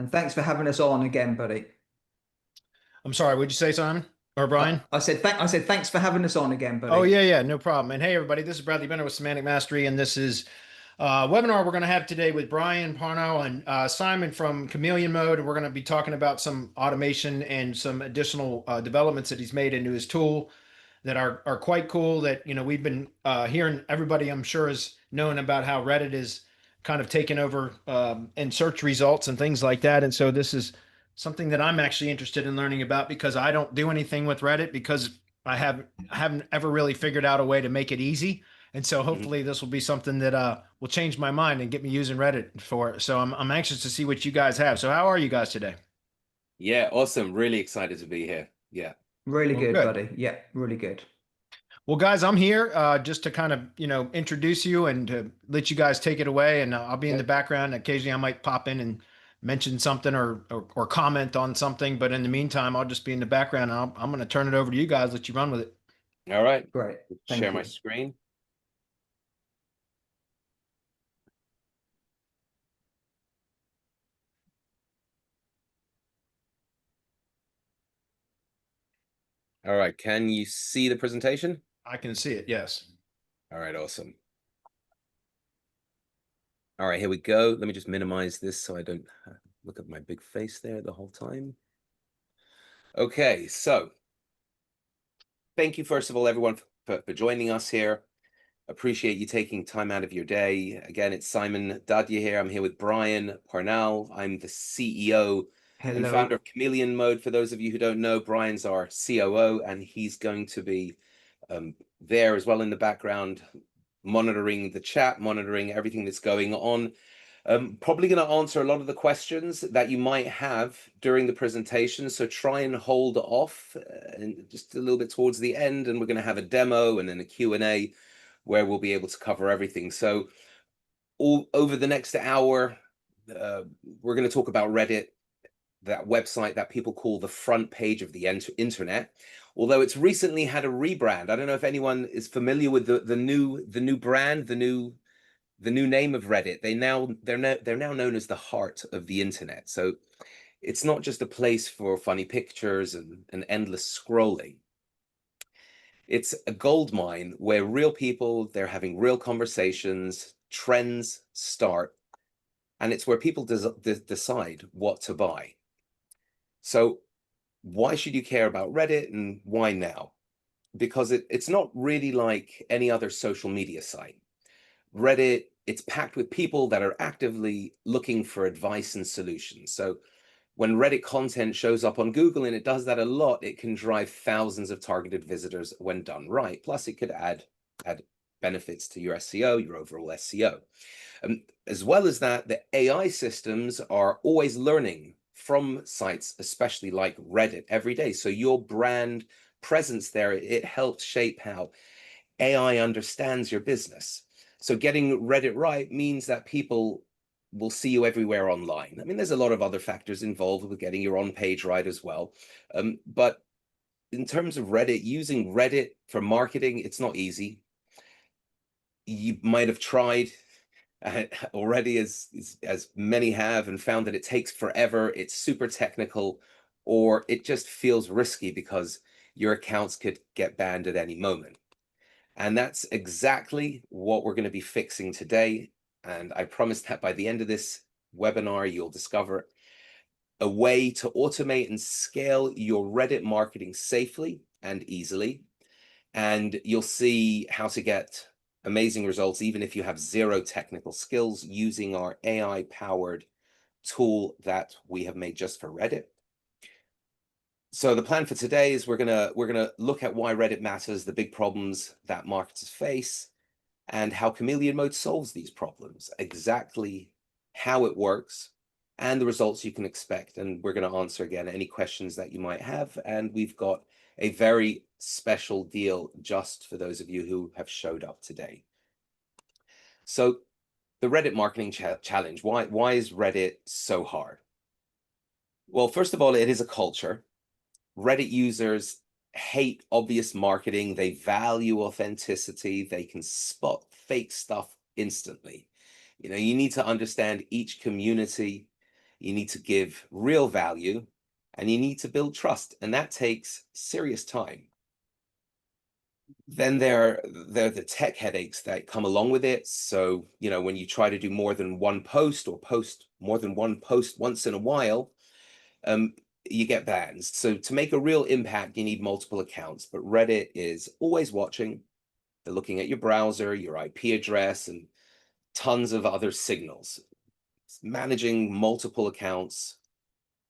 And thanks for having us on again, buddy. I'm sorry, what'd you say, Simon? Or Brian? I said thanks for having us on again, Oh, buddy. yeah, yeah, no problem. And hey, everybody, this is Bradley Benner with Semantic Mastery, and this is a webinar we're going to have today with Brian Parnell and Simon from Chameleon Mode, and we're going to be talking about some automation and some additional developments that he's made into his tool that are quite cool. That we've been hearing everybody, I'm sure, has known about how Reddit is kind of taken over in search results and things like that. And so this is something that I'm actually interested in learning about because I don't do anything with Reddit because I haven't ever really figured out a way to make it easy. And so Mhm. hopefully this will be something that will change my mind and get me using Reddit for it. So I'm anxious to see what you guys have. So how are you guys today? Yeah, awesome. Really excited to be here. Yeah. Really Well, good, good. buddy. Yeah, really good. Well, guys, I'm here just to kind of, introduce you and to let you guys take it away. And I'll be in the Okay. background. Occasionally, I might pop in and mention something or comment on something. But in the meantime, I'll just be in the background. And I'm going to turn it over to you guys, let you run with it. All right. Great. Share Thank my you. screen. All right. Can you see the presentation? I can see it. Yes. All right. Awesome. All right. Here we go. Let me just minimize this so I don't look at my big face there the whole time. Okay. So thank you, first of all, everyone, for joining us here. Appreciate you taking time out of your day. Again, it's Simon Dadya here. I'm here with Brian Parnell. I'm the CEO and founder Hello. of Chameleon Mode. For those of you who don't know, Brian's our COO, and he's going to be there as well in the background, monitoring the chat, monitoring everything that's going on. Probably going to answer a lot of the questions that you might have during the presentation. So try and hold off and just a little bit towards the end, and we're going to have a demo and then a Q&A where we'll be able to cover everything. So all over the next hour, we're going to talk about Reddit, that website that people call the front page of the internet, although it's recently had a rebrand. I don't know if anyone is familiar with the new brand, the new name of Reddit. They're now known as the heart of the internet. So it's not just a place for funny pictures and endless scrolling. It's a gold mine where real people, they're having real conversations, trends start, and it's where people decide what to buy. So why should you care about Reddit and why now? Because it's not really like any other social media site. Reddit, it's packed with people that are actively looking for advice and solutions. So when Reddit content shows up on Google, and it does that a lot, it can drive thousands of targeted visitors when done right. Plus, it could add benefits to your SEO, your overall SEO. As well as that, the AI systems are always learning from sites, especially like Reddit, every day. So your brand presence there, it helps shape how AI understands your business. So getting Reddit right means that people will see you everywhere online. I mean, there's a lot of other factors involved with getting your on page right as well. But in terms of Reddit, using Reddit for marketing, it's not easy. You might have tried already, as many have, and found that it takes forever. It's super technical, or it just feels risky because your accounts could get banned at any moment. And that's exactly what we're going to be fixing today. And I promise that by the end of this webinar, you'll discover a way to automate and scale your Reddit marketing safely and easily. And you'll see how to get amazing results, even if you have zero technical skills, using our AI-powered tool that we have made just for Reddit. So the plan for today is we're gonna look at why Reddit matters, the big problems that marketers face, and how Chameleon Mode solves these problems, exactly how it works, and the results you can expect. And we're going to answer again any questions that you might have. And we've got a very special deal just for those of you who have showed up today. So the Reddit marketing challenge, why is Reddit so hard? Well, first of all, it is a culture. Reddit users hate obvious marketing. They value authenticity. They can spot fake stuff instantly. You need to understand each community, you need to give real value, and you need to build trust. And that takes serious time. Then there are the tech headaches that come along with it. So, when you try to do more than one post or post more than one post once in a while, you get bans. So to make a real impact, you need multiple accounts. But Reddit is always watching. They're looking at your browser, your IP address, and tons of other signals. Managing multiple accounts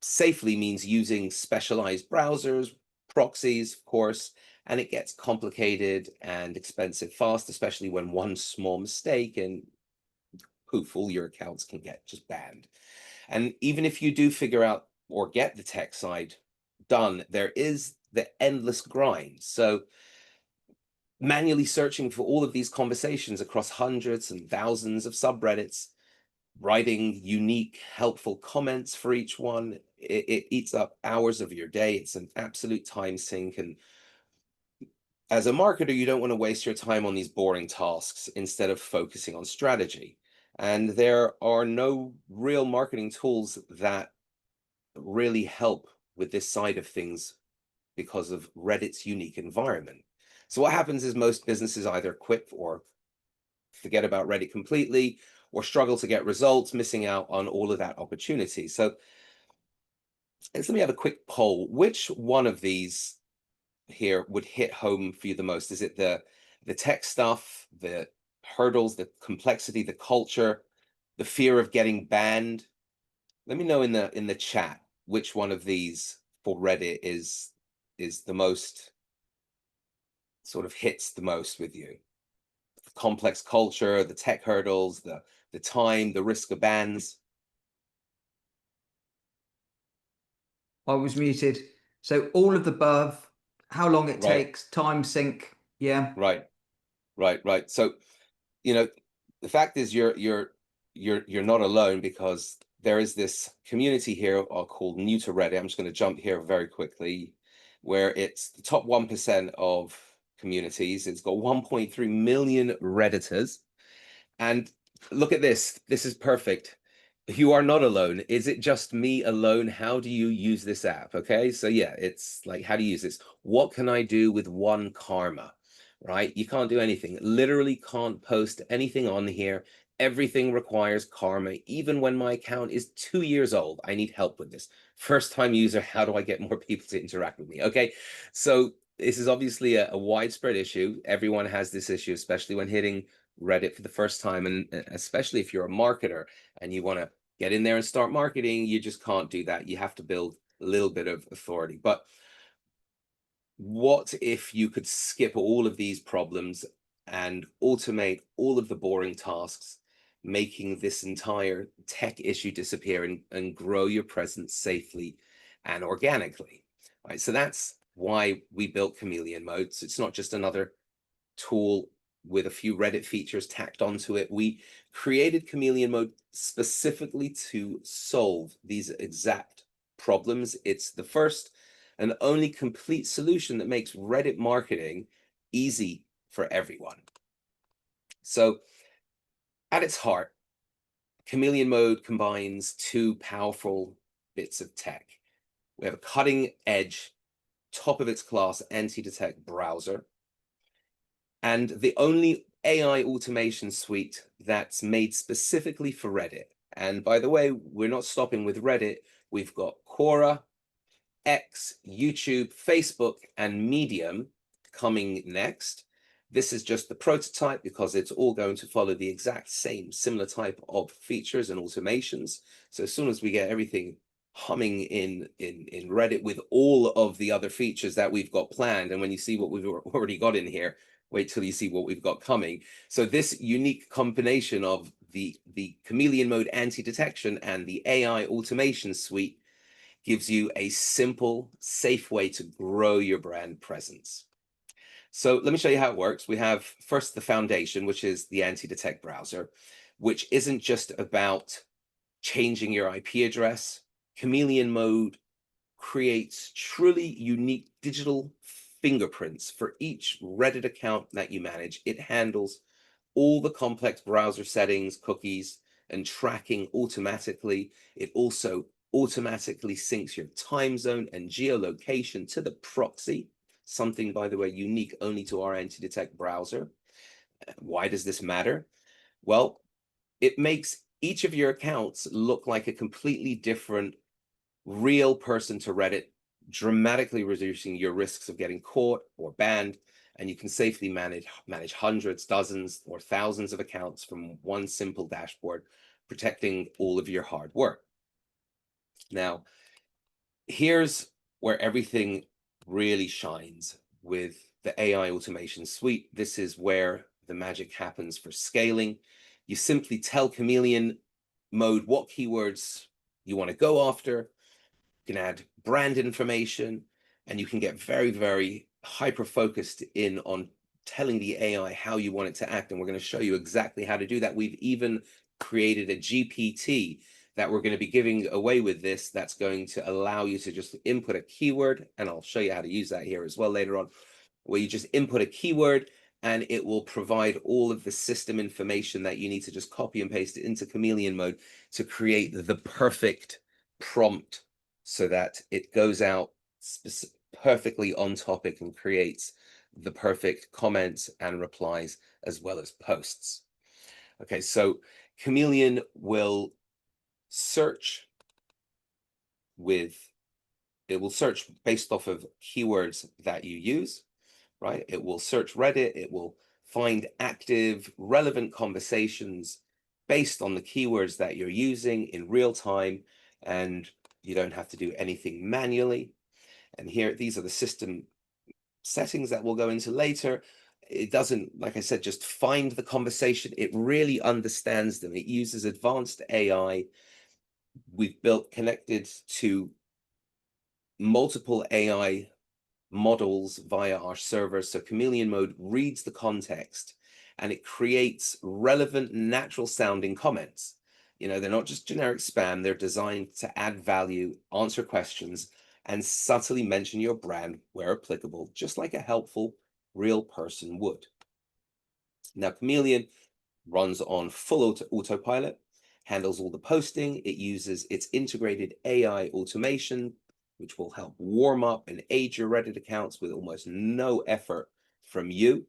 safely means using specialized browsers, proxies, of course, and it gets complicated and expensive fast, especially when one small mistake and poof, all your accounts can get just banned. And even if you do figure out or get the tech side done, there is the endless grind. So manually searching for all of these conversations across hundreds and thousands of subreddits, writing unique, helpful comments for each one, it eats up hours of your day. It's an absolute time sink. And as a marketer, you don't want to waste your time on these boring tasks instead of focusing on strategy. And there are no real marketing tools that really help with this side of things because of Reddit's unique environment. So what happens is most businesses either quit or forget about Reddit completely, or struggle to get results, missing out on all of that opportunity. So let me have a quick poll. Which one of these here would hit home for you the most? Is it the tech stuff, the hurdles, the complexity, the culture, the fear of getting banned? Let me know in the chat which one of these for Reddit is the most sort of hits the most with you. The complex culture, the tech hurdles, the time, the risk of bans. I was muted. So all of the above, how long it Right, takes, time sink. Yeah. right, right. So, the fact is you're not alone, because there is this community here called New to Reddit. I'm just going to jump here very quickly, where it's the top 1% of communities. It's got 1.3 million Redditors. And look at this. This is perfect. You are not alone. Is it just me alone? How do you use this app? Okay. So yeah, it's like, how do you use this? What can I do with one karma? Right? You can't do anything. Literally can't post anything on here. Everything requires karma. Even when my account is 2 years old, I need help with this. First time user, how do I get more people to interact with me? Okay. So this is obviously a widespread issue. Everyone has this issue, especially when hitting Reddit for the first time. And especially if you're a marketer and you want to get in there and start marketing, you just can't do that. You have to build a little bit of authority. But what if you could skip all of these problems and automate all of the boring tasks, making this entire tech issue disappear and grow your presence safely and organically? Right. So that's why we built Chameleon Mode. So it's not just another tool with a few Reddit features tacked onto it. We created Chameleon Mode specifically to solve these exact problems. It's the first and only complete solution that makes Reddit marketing easy for everyone. So at its heart, Chameleon Mode combines two powerful bits of tech. We have a cutting edge, top of its class anti-detect browser, and the only AI automation suite that's made specifically for Reddit. And by the way, we're not stopping with Reddit. We've got Quora, X, YouTube, Facebook, and Medium coming next. This is just the prototype because it's all going to follow the exact same similar type of features and automations. So as soon as we get everything humming in Reddit with all of the other features that we've got planned, and when you see what we've already got in here, wait till you see what we've got coming. So this unique combination of the Chameleon Mode anti-detection and the AI automation suite gives you a simple, safe way to grow your brand presence. So let me show you how it works. We have first the foundation, which is the anti-detect browser, which isn't just about changing your IP address. Chameleon Mode creates truly unique digital fingerprints for each Reddit account that you manage. It handles all the complex browser settings, cookies, and tracking automatically. It also automatically syncs your time zone and geolocation to the proxy, something, by the way, unique only to our anti-detect browser. Why does this matter? Well, it makes each of your accounts look like a completely different real person to Reddit, dramatically reducing your risks of getting caught or banned. And you can safely manage hundreds, dozens, or thousands of accounts from one simple dashboard, protecting all of your hard work. Now, here's where everything really shines with the AI automation suite. This is where the magic happens for scaling. You simply tell Chameleon mode what keywords you want to go after. You can add brand information, and you can get very, very hyper-focused in on telling the AI how you want it to act. And we're going to show you exactly how to do that. We've even created a GPT that we're going to be giving away with this, that's going to allow you to just input a keyword, and I'll show you how to use that here as well later on, where you just input a keyword and it will provide all of the system information that you need to just copy and paste it into Chameleon mode to create the perfect prompt, so that it goes out perfectly on topic and creates the perfect comments and replies as well as posts. Okay, so Chameleon will search it will search based off of keywords that you use, right? It will search Reddit, it will find active, relevant conversations based on the keywords that you're using in real time, and you don't have to do anything manually. And here, these are the system settings that we'll go into later. It doesn't, like I said, just find the conversation. It really understands them. It uses advanced AI. We've built connected to multiple AI models via our server. So Chameleon mode reads the context and it creates relevant, natural sounding comments. You know, they're not just generic spam. They're designed to add value, answer questions, and subtly mention your brand where applicable, just like a helpful real person would. Now, Chameleon runs on full autopilot, handles all the posting. It uses its integrated AI automation, which will help warm up and aid your Reddit accounts with almost no effort from you.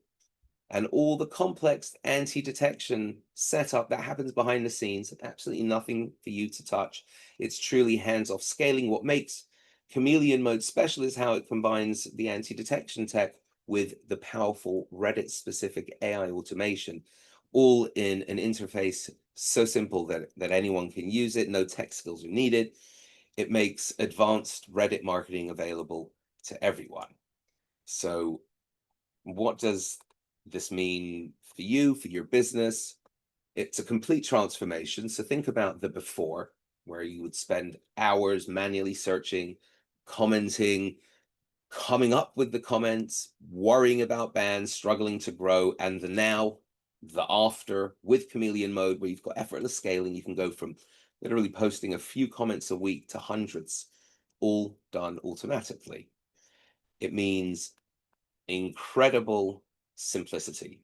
And all the complex anti-detection setup that happens behind the scenes, absolutely nothing for you to touch. It's truly hands-off scaling. What makes Chameleon mode special is how it combines the anti-detection tech with the powerful Reddit-specific AI automation, all in an interface so simple that anyone can use it. No tech skills are needed. It makes advanced Reddit marketing available to everyone. So what does this mean for you, for your business? It's a complete transformation. So think about the before, where you would spend hours manually searching, commenting, coming up with the comments, worrying about bans, struggling to grow, and the now, the after, with Chameleon mode, where you've got effortless scaling. You can go from literally posting a few comments a week to hundreds, all done automatically. It means incredible simplicity.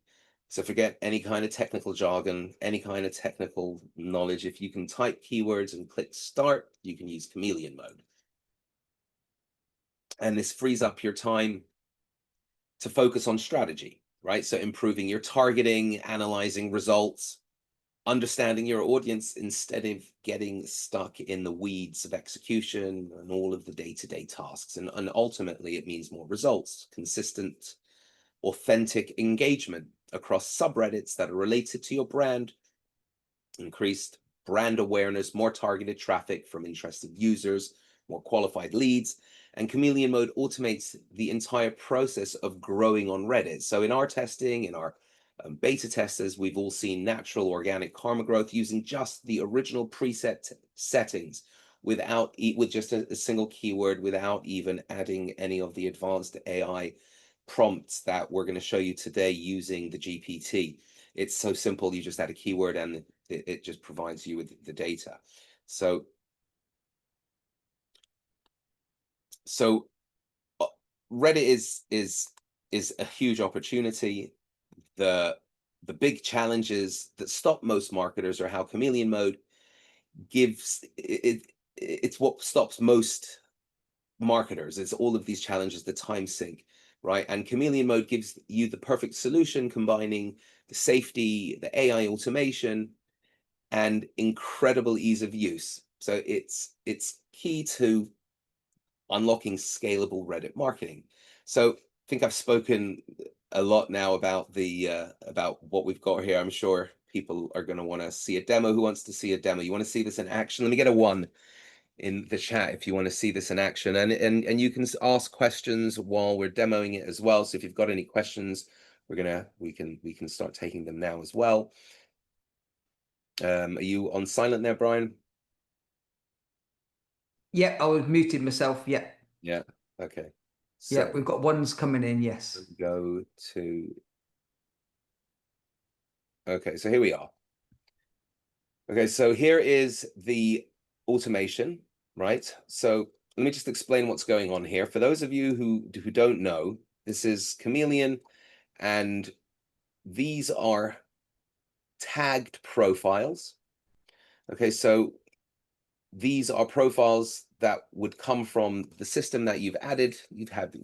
So forget any kind of technical jargon, any kind of technical knowledge. If you can type keywords and click start, you can use Chameleon mode. And this frees up your time to focus on strategy, right? So improving your targeting, analyzing results, understanding your audience, instead of getting stuck in the weeds of execution and all of the day-to-day tasks. And ultimately, it means more results, consistent, authentic engagement across subreddits that are related to your brand, increased brand awareness, more targeted traffic from interested users, more qualified leads. And Chameleon mode automates the entire process of growing on Reddit. So in our testing, in our beta testers, we've all seen natural organic karma growth using just the original preset settings, with just a single keyword, without even adding any of the advanced AI prompts that we're going to show you today using the GPT. It's so simple. You just add a keyword and it just provides you with the data. So Reddit is a huge opportunity. The the big challenges that stop most marketers, or how Chameleon mode gives it's what stops most marketers. It's all of these challenges, the time sink, right? And Chameleon mode gives you the perfect solution, combining the safety, the AI automation, and incredible ease of use. So it's key to unlocking scalable Reddit marketing. So I think I've spoken a lot now about the about what we've got here. I'm sure people are going to want to see a demo. Who wants to see a demo? You want to see this in action? Let me get a 1 in the chat if you want to see this in action, and you can ask questions while we're demoing it as well. So if you've got any questions, we can start taking them now as well. Are you on silent there, Brian? Yeah, I was muted myself. Yeah. Yeah. Okay. Yeah, So we've got ones coming in. Yes. go to. Okay, so here we are. Okay, so here is the automation, right? So let me just explain what's going on here. For those of you who don't know, this is Chameleon, and these are tagged profiles. Okay, so these are profiles that would come from the system that you've added. You've had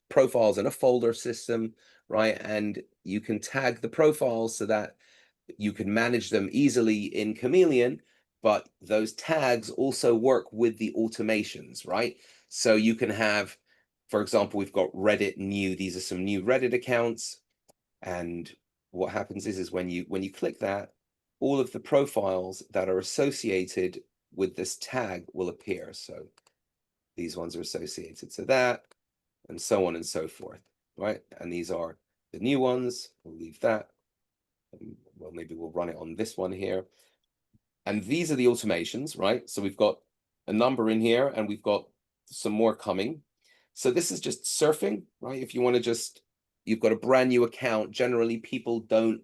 profiles in a folder system, right? And you can tag the profiles so that you can manage them easily in Chameleon, but those tags also work with the automations, right? So you can have, for example, we've got Reddit new. These are some new Reddit accounts. And what happens is when you click that, all of the profiles that are associated with this tag will appear. So these ones are associated to that, and so on and so forth, right? And these are the new ones. We'll leave that. Well, maybe we'll run it on this one here. And these are the automations, right? So we've got a number in here, and we've got some more coming. So this is just surfing, right? If you want to just, you've got a brand new account. Generally, people don't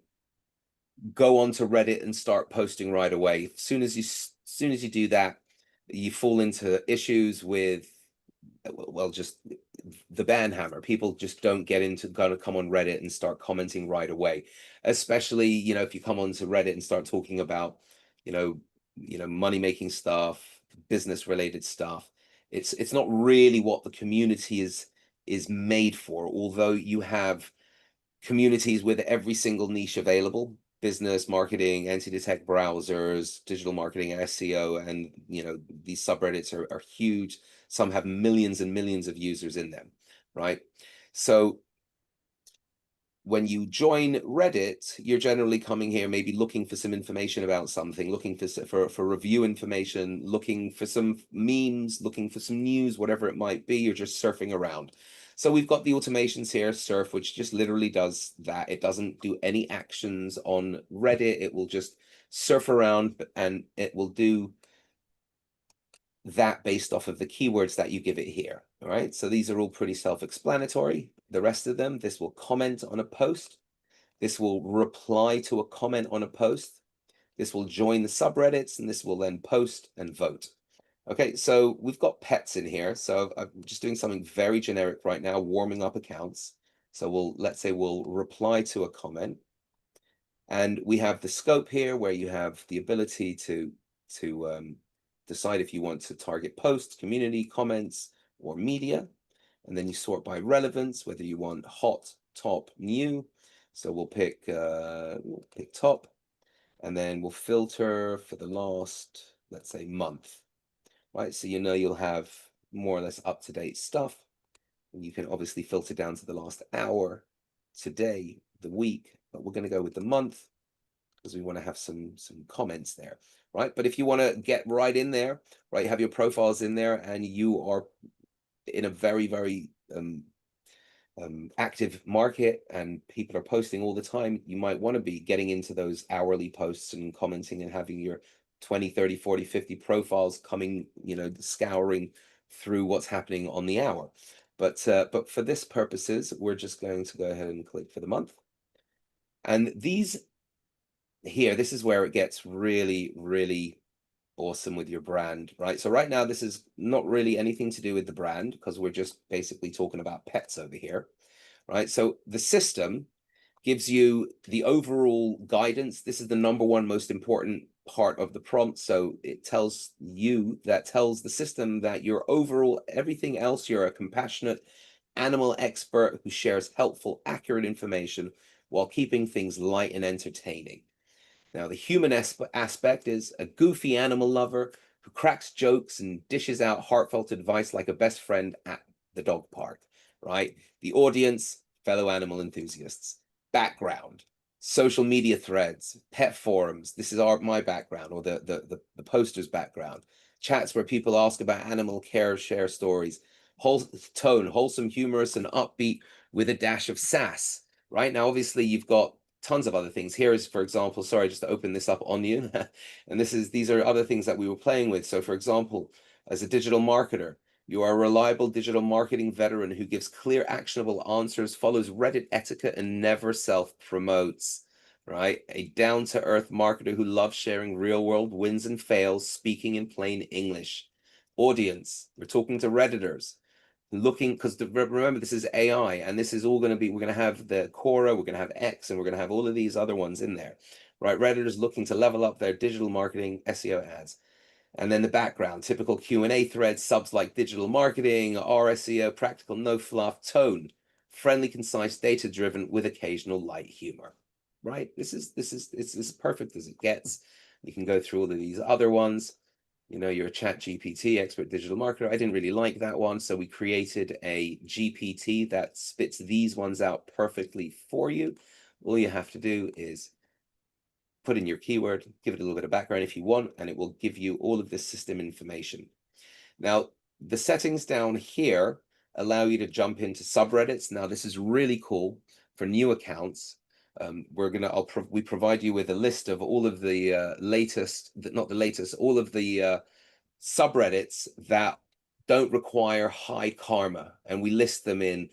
go onto Reddit and start posting right away. As soon as you do that, you fall into issues with, well, just the ban hammer. People just don't get into gonna come on Reddit and start commenting right away. Especially, if you come onto Reddit and start talking about, money making stuff, business related stuff. It's not really what the community is made for. Although you have communities with every single niche available: business, marketing, anti-detect browsers, digital marketing, SEO, and these subreddits are huge. Some have millions and millions of users in them, right? So when you join Reddit, you're generally coming here maybe looking for some information about something, looking for review information, looking for some memes, looking for some news, whatever it might be. You're just surfing around. So we've got the automations here, surf, which just literally does that. It doesn't do any actions on Reddit. It will just surf around, and it will do that based off of the keywords that you give it here. All right, so these are all pretty self-explanatory. The rest of them, this will comment on a post. This will reply to a comment on a post. This will join the subreddits, and this will then post and vote. Okay, so we've got pets in here. So I'm just doing something very generic right now, warming up accounts. So let's say we'll reply to a comment. And we have the scope here where you have the ability to decide if you want to target posts, community, comments, or media. And then you sort by relevance, whether you want hot, top, new. So we'll pick top, and then we'll filter for the last, let's say, month, right? So you'll have more or less up-to-date stuff. And you can obviously filter down to the last hour, today, the week, but we're going to go with the month because we want to have some comments there, right? But if you want to get right in there, right, you have your profiles in there, and you are in a very, very active market, and people are posting all the time, you might want to be getting into those hourly posts and commenting and having your 20, 30, 40, 50 profiles coming, scouring through what's happening on the hour. But for this purposes, we're just going to go ahead and click for the month. And these here, this is where it gets really, really awesome with your brand, right? So right now, this is not really anything to do with the brand, because we're just basically talking about pets over here, right? So the system gives you the overall guidance. This is the number one most important part of the prompt. So it tells the system that you're overall everything else. You're a compassionate animal expert who shares helpful, accurate information while keeping things light and entertaining. Now, the human aspect is a goofy animal lover who cracks jokes and dishes out heartfelt advice like a best friend at the dog park, right? The audience, fellow animal enthusiasts. Background, social media threads, pet forums. This is my background, or the poster's background. Chats where people ask about animal care, share stories. Tone, wholesome, humorous, and upbeat with a dash of sass, right? Now, obviously, you've got tons of other things. Here is, for example, sorry, just to open this up on you. And these are other things that we were playing with. So, for example, as a digital marketer, you are a reliable digital marketing veteran who gives clear, actionable answers, follows Reddit etiquette, and never self-promotes, right? A down-to-earth marketer who loves sharing real-world wins and fails, speaking in plain English. Audience, we're talking to Redditors, looking, because remember, this is AI, and this is all going to be, we're going to have the Quora, we're going to have X, and we're going to have all of these other ones in there, right? Redditors looking to level up their digital marketing SEO ads. And then the background, typical Q&A threads, subs like digital marketing, RSEO, practical, no fluff, tone, friendly, concise, data-driven with occasional light humor, right? This is perfect as it gets. You can go through all of these other ones. You know, you're a chat GPT expert digital marketer. I didn't really like that one. So we created a GPT that spits these ones out perfectly for you. All you have to do is put in your keyword, give it a little bit of background if you want, and it will give you all of this system information. Now, the settings down here allow you to jump into subreddits. Now, this is really cool for new accounts. We provide you with a list of all of the all of the subreddits that don't require high karma, and we list them in,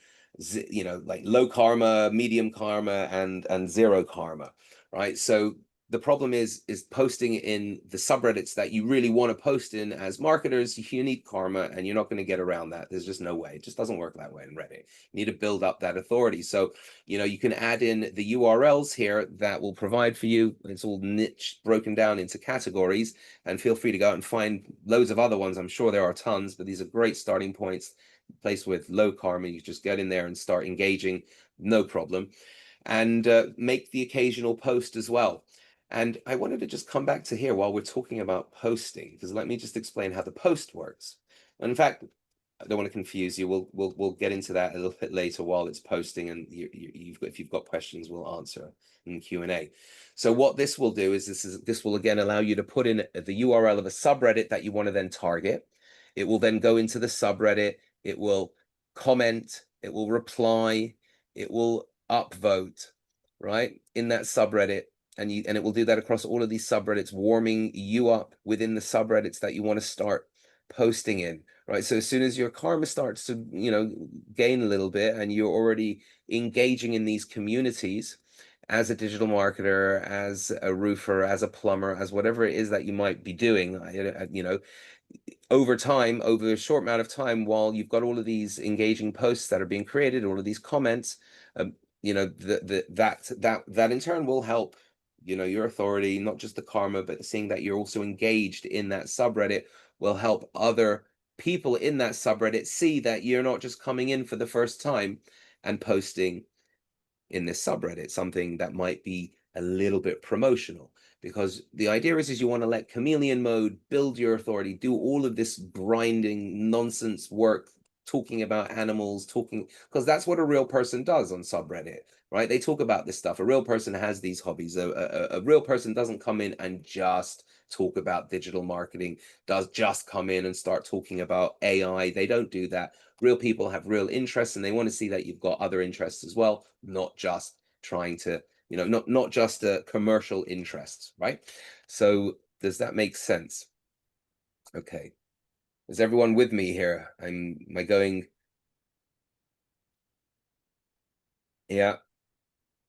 like low karma, medium karma, and zero karma, right? So the problem is posting in the subreddits that you really want to post in as marketers. You need karma, and you're not going to get around that. There's just no way. It just doesn't work that way in Reddit. You need to build up that authority. So, you can add in the URLs here that will provide for you. It's all niche, broken down into categories, and feel free to go out and find loads of other ones. I'm sure there are tons, but these are great starting points. Place with low karma, you just get in there and start engaging, no problem, and make the occasional post as well. And I wanted to just come back to here while we're talking about posting, because let me just explain how the post works. In fact, I don't want to confuse you. We'll get into that a little bit later while it's posting, and if you've got questions, we'll answer in Q&A. So what this will do is this will again allow you to put in the URL of a subreddit that you want to then target. It will then go into the subreddit. It will comment. It will reply. It will upvote, right, in that subreddit. And it will do that across all of these subreddits, warming you up within the subreddits that you want to start posting in, right? So as soon as your karma starts to, gain a little bit, and you're already engaging in these communities as a digital marketer, as a roofer, as a plumber, as whatever it is that you might be doing, over time, over a short amount of time, while you've got all of these engaging posts that are being created, all of these comments, that in turn will help, your authority, not just the karma, but seeing that you're also engaged in that subreddit will help other people in that subreddit see that you're not just coming in for the first time and posting in this subreddit something that might be a little bit promotional. Because the idea is you want to let Chameleon mode build your authority, do all of this grinding nonsense work, talking about animals, because that's what a real person does on subreddit, right? They talk about this stuff. A real person has these hobbies. A real person doesn't come in and just talk about digital marketing, does just come in and start talking about AI. They don't do that. Real people have real interests, and they want to see that you've got other interests as well, not just trying to, not just commercial interests, right? So does that make sense? Okay. Is everyone with me here? Am I going? Yeah.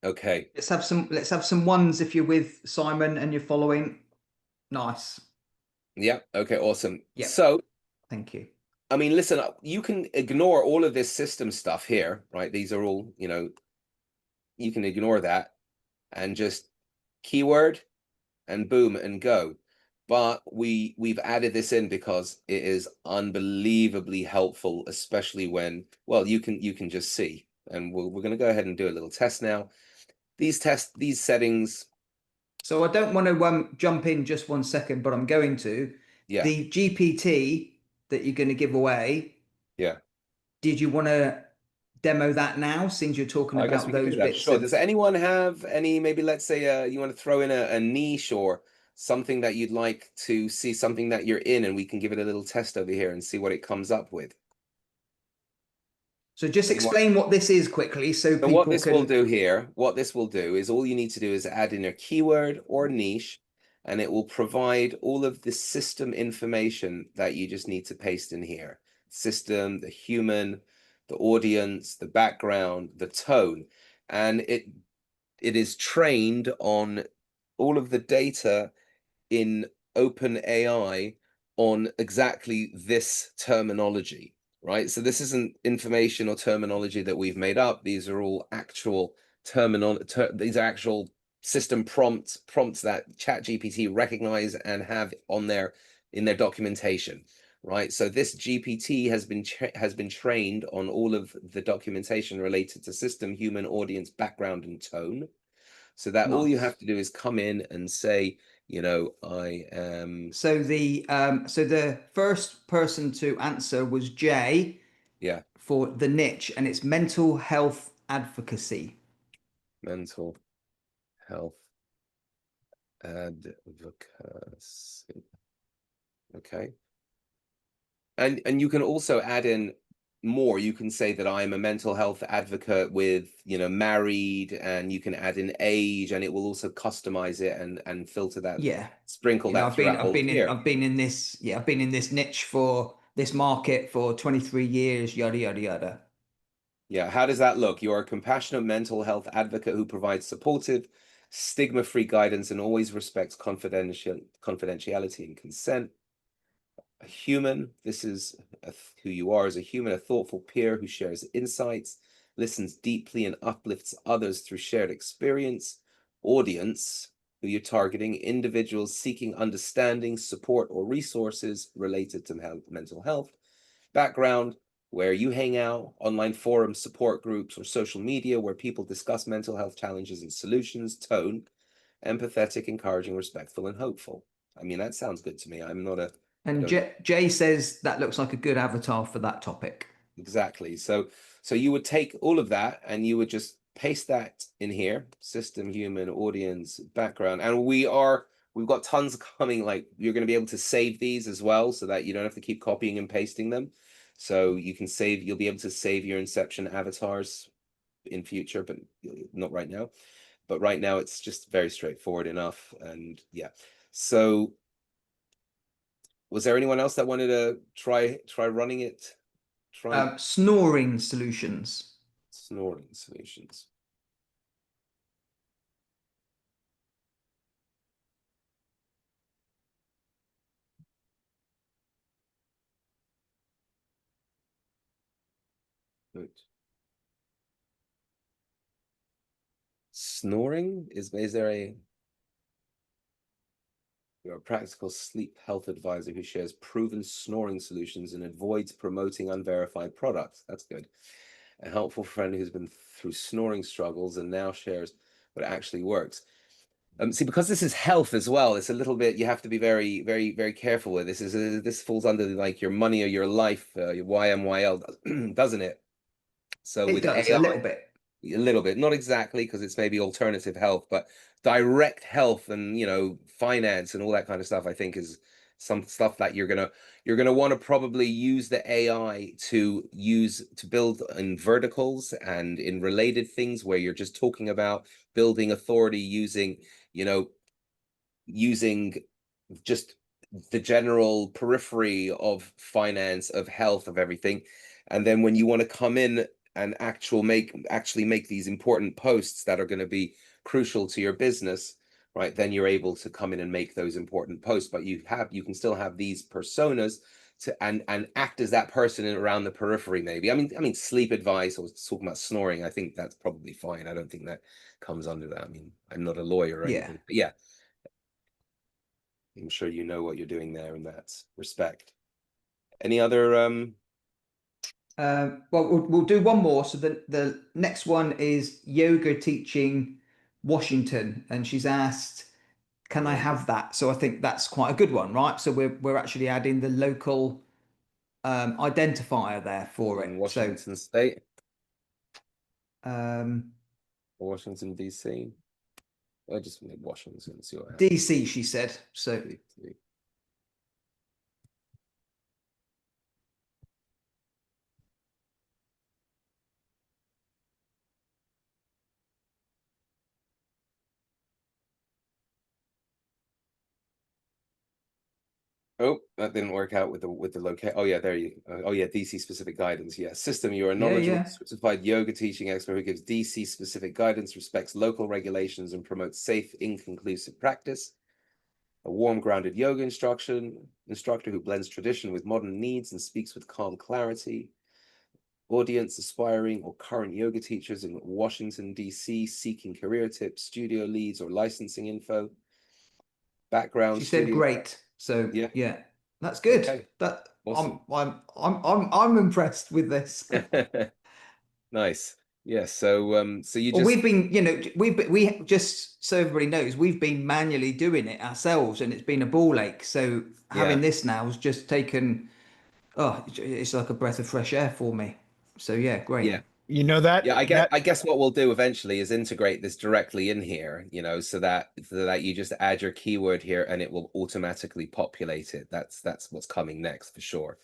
Okay. Let's have some ones if you're with Simon and you're following. Nice. Yeah. Okay. Awesome. Yeah. So, thank you. I mean, listen, you can ignore all of this system stuff here, right? These are all, you can ignore that and just keyword and boom and go. But we've added this in because it is unbelievably helpful, especially when, well, you can just see. And we're going to go ahead and do a little test now. These settings. So I don't want to jump in just 1 second, but I'm going to. Yeah. The GPT that you're going to give away, Yeah. did you want to demo that now, since you're talking I guess about we can those do that. bits? Sure. Does anyone have any, maybe let's say you want to throw in a niche or something that you'd like to see, something that you're in, and we can give it a little test over here and see what it comes up with. So just Anyone? explain what this is quickly so So what people this can. will do here, what this will do is all you need to do is add in a keyword or niche, and it will provide all of the system information that you just need to paste in here. System, the human, the audience, the background, the tone. And it is trained on all of the data in OpenAI on exactly this terminology, right? So this isn't information or terminology that we've made up. These are all actual these are actual system prompts that ChatGPT recognize and have on in their documentation, right? So this GPT has been trained on all of the documentation related to system, human, audience, background, and tone. So that all you have to do is come in and say, I am. So the first person to answer was Jay. Yeah. For the niche, and it's mental health advocacy. Mental health advocacy. Okay. And you can also add in more. You can say that I'm a mental health advocate with, married, and you can add in age, and it will also customize it and filter that. Yeah. Sprinkle that throughout all of here. I've been in this niche for this market for 23 years, yada yada yada. Yeah, how does that look? You're a compassionate mental health advocate who provides supportive, stigma-free guidance and always respects confidentiality and consent. A human, this is who you are as a human, a thoughtful peer who shares insights, listens deeply and uplifts others through shared experience. Audience, who you're targeting, individuals seeking understanding, support, or resources related to mental health. Background, where you hang out, online forums, support groups, or social media where people discuss mental health challenges and solutions. Tone, empathetic, encouraging, respectful, and hopeful. I mean, that sounds good to me. I'm not a... And Jay says that looks like a good avatar for that topic. Exactly. So you would take all of that and you would just paste that in here. System, human, audience, background. And we've got tons coming. Like, you're going to be able to save these as well so that you don't have to keep copying and pasting them. So you'll be able to save your Inception avatars in future, but not right now. But right now it's just very straightforward enough. And yeah. So was there anyone else that wanted to try running it? Snoring solutions. Snoring solutions. Good. Snoring is there you're a practical sleep health advisor who shares proven snoring solutions and avoids promoting unverified products. That's good. A helpful friend who's been through snoring struggles and now shares what actually works. See, because this is health as well, it's a little bit, you have to be very, very, very careful with this. This falls under like your money or your life, your YMYL, doesn't it? So It with does AI, a little bit. a little bit, not exactly, because it's maybe alternative health, but direct health and finance and all that kind of stuff, I think is some stuff that you're gonna want to probably use the AI to build in verticals and in related things where you're just talking about building authority using just the general periphery of finance, of health, of everything. And then when you want to come in and actually make these important posts that are going to be crucial to your business, right, then you're able to come in and make those important posts. But you can still have these personas to and act as that person around the periphery, maybe. I mean, sleep advice or talking about snoring, I think that's probably fine. I don't think that comes under that. I mean, I'm not a lawyer or Yeah. anything, but yeah, I'm sure you know what you're doing there in that respect. Any other Well, we'll do one more. So the next one is yoga teaching Washington, and she's asked, "Can I have that?" So I think that's quite a good one, right? So we're actually adding the local identifier there for it. in So Washington State um, or Washington DC? I just made Washington and see what happens. DC, she said. So DC. Oh, that didn't work out with the locate. Oh yeah, there you. Oh yeah, DC specific guidance. Yeah, system. You're a yeah, knowledgeable, yeah. certified yoga teaching expert who gives DC specific guidance, respects local regulations, and promotes safe, inconclusive practice. A warm, grounded yoga instructor who blends tradition with modern needs and speaks with calm clarity. Audience aspiring or current yoga teachers in Washington DC seeking career tips, studio leads, or licensing info. Background She said studio. great. So Yeah. yeah, that's good. Okay. That Awesome. I'm impressed with this. Nice. Yeah. So you Well, just we've been, we just so everybody knows, we've been manually doing it ourselves, and it's been a ball ache. So yeah. having this now has just taken, oh, it's like a breath of fresh air for me. So yeah, great. Yeah. You know that Yeah, that I guess what we'll do eventually is integrate this directly in here, so that you just add your keyword here and it will automatically populate it. That's what's coming next for sure.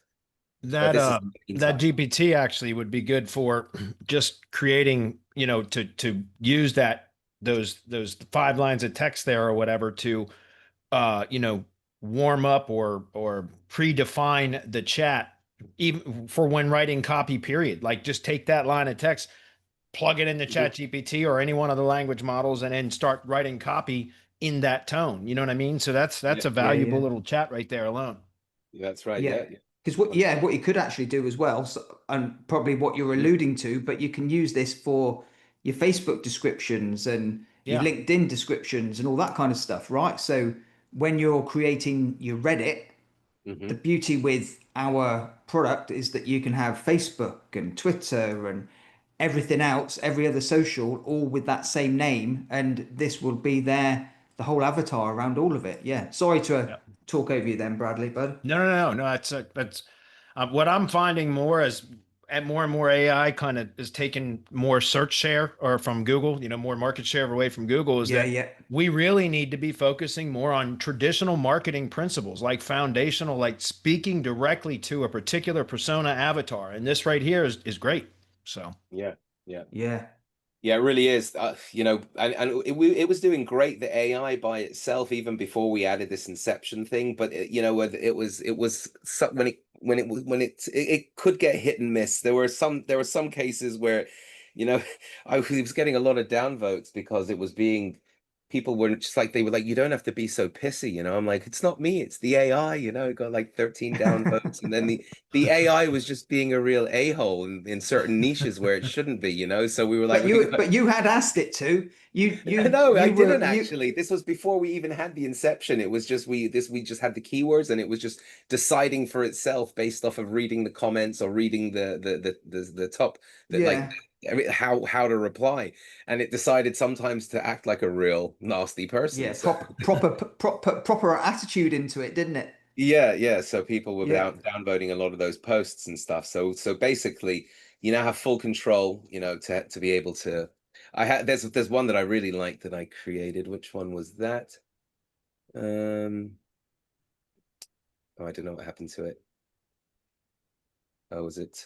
But that this is in the that meantime. GPT actually would be good for just creating, to use those 5 lines of text there or whatever to uh, you know, warm up or predefine the chat even for when writing copy period. Like just take that line of text, plug it into Mhm. chat GPT or any one of the language models and then start writing copy in that tone. You know what I mean? So that's Yeah, a Yeah, valuable yeah. little chat right there alone. that's right. Yeah. Yeah, yeah. Because what, That's yeah, what you could actually do as well, so, and probably what you're mhm. alluding to, but you can use this for your Facebook descriptions and your Yeah. LinkedIn descriptions and all that kind of stuff, right? So when you're creating your Reddit, the Mhm. beauty with our product is that you can have Facebook and Twitter and everything else, every other social, all with that same name, and this will be there, the whole avatar around all of it. Yeah. Sorry to Yeah. talk over you then, Bradley, bud. No. That's what I'm finding more as and more AI kind of is taking more search share or from Google, more market share away from Google is Yeah, that yeah. we really need to be focusing more on traditional marketing principles like foundational, like speaking directly to a particular persona avatar. And this right here is great. So Yeah. Yeah. Yeah. Yeah, it really is. And it was doing great, the AI by itself, even before we added this inception thing. But it could get hit and miss. There were some cases where, you know, I was getting a lot of downvotes because it was being people were just like they were like, you don't have to be so pissy, I'm like, it's not me, it's the AI, it got like 13 downvotes, and then the AI was just being a real a-hole in certain niches where it shouldn't be, so we were like, But you had asked it to. no, I You were didn't you actually. This was before we even had the inception. It was just we just had the keywords, and it was just deciding for itself based off of reading the comments or reading the top that like yeah. how to reply, and it decided sometimes to act like a real nasty person. Yeah, So proper attitude into it, didn't it? yeah, yeah. So people were Yeah. downvoting a lot of those posts and stuff. So basically, you now have full control, to be able to. I had there's one that I really liked that I created. Which one was that? Um, oh, I don't know what happened to it. Oh, was it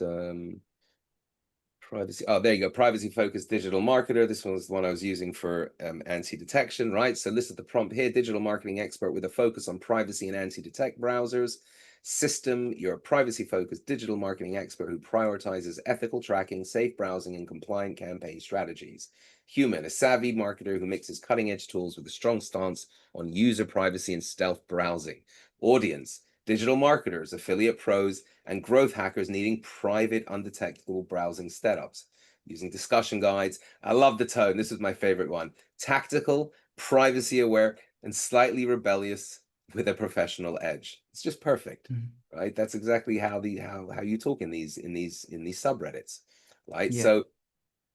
privacy? Oh, there you go. Privacy focused digital marketer. This one was the one I was using for anti-detection, right? So listen to the prompt here: digital marketing expert with a focus on privacy and anti-detect browsers. System, you're a privacy focused digital marketing expert who prioritizes ethical tracking, safe browsing, and compliant campaign strategies. Human, a savvy marketer who mixes cutting edge tools with a strong stance on user privacy and stealth browsing. Audience, digital marketers, affiliate pros, and growth hackers needing private, undetectable browsing setups using discussion guides. I love the tone. This is my favorite one. Tactical, privacy aware, and slightly rebellious with a professional edge. It's just perfect, right? That's exactly how how you talk in these subreddits, right? Yeah. So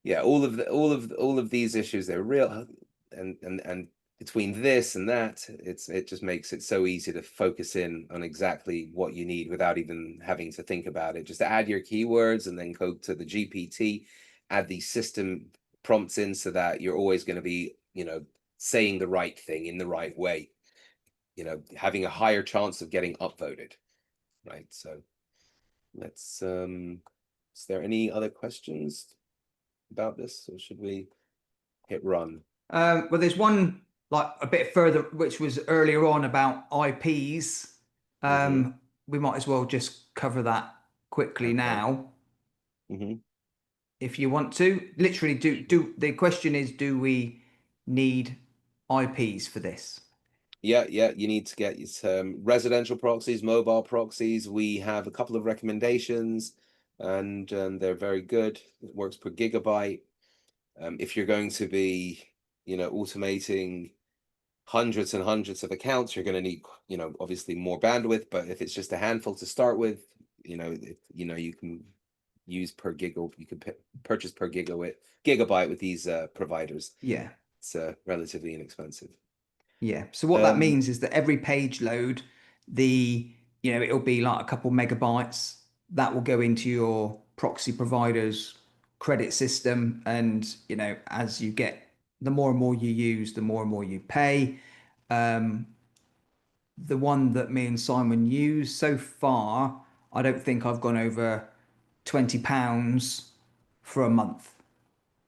yeah, all of these issues, they're real, and between this and that, it just makes it so easy to focus in on exactly what you need without even having to think about it. Just add your keywords and then go to the GPT, add these system prompts in so that you're always going to be, saying the right thing in the right way, having a higher chance of getting upvoted, right? So let's is there any other questions about this, or should we hit run? Well, there's one like a bit further, which was earlier on about IPs. Mm-hmm. We might as well just cover that quickly Okay. now, Mm-hmm. if you want to. Literally, do the question is, do we need IPs for this? Yeah, you need to get some residential proxies, mobile proxies. We have a couple of recommendations, and they're very good. It works per gigabyte. If you're going to be, automating hundreds and hundreds of accounts, you're going to need, obviously more bandwidth. But if it's just a handful to start with, you can use per giga. You can purchase per gigabyte with these providers. Yeah. It's relatively inexpensive. Yeah. So what that means is that every page load, it'll be like a couple megabytes that will go into your proxy provider's credit system. And, as you get, the more and more you use, the more and more you pay. The one that me and Simon use so far, I don't think I've gone over £20 for a month,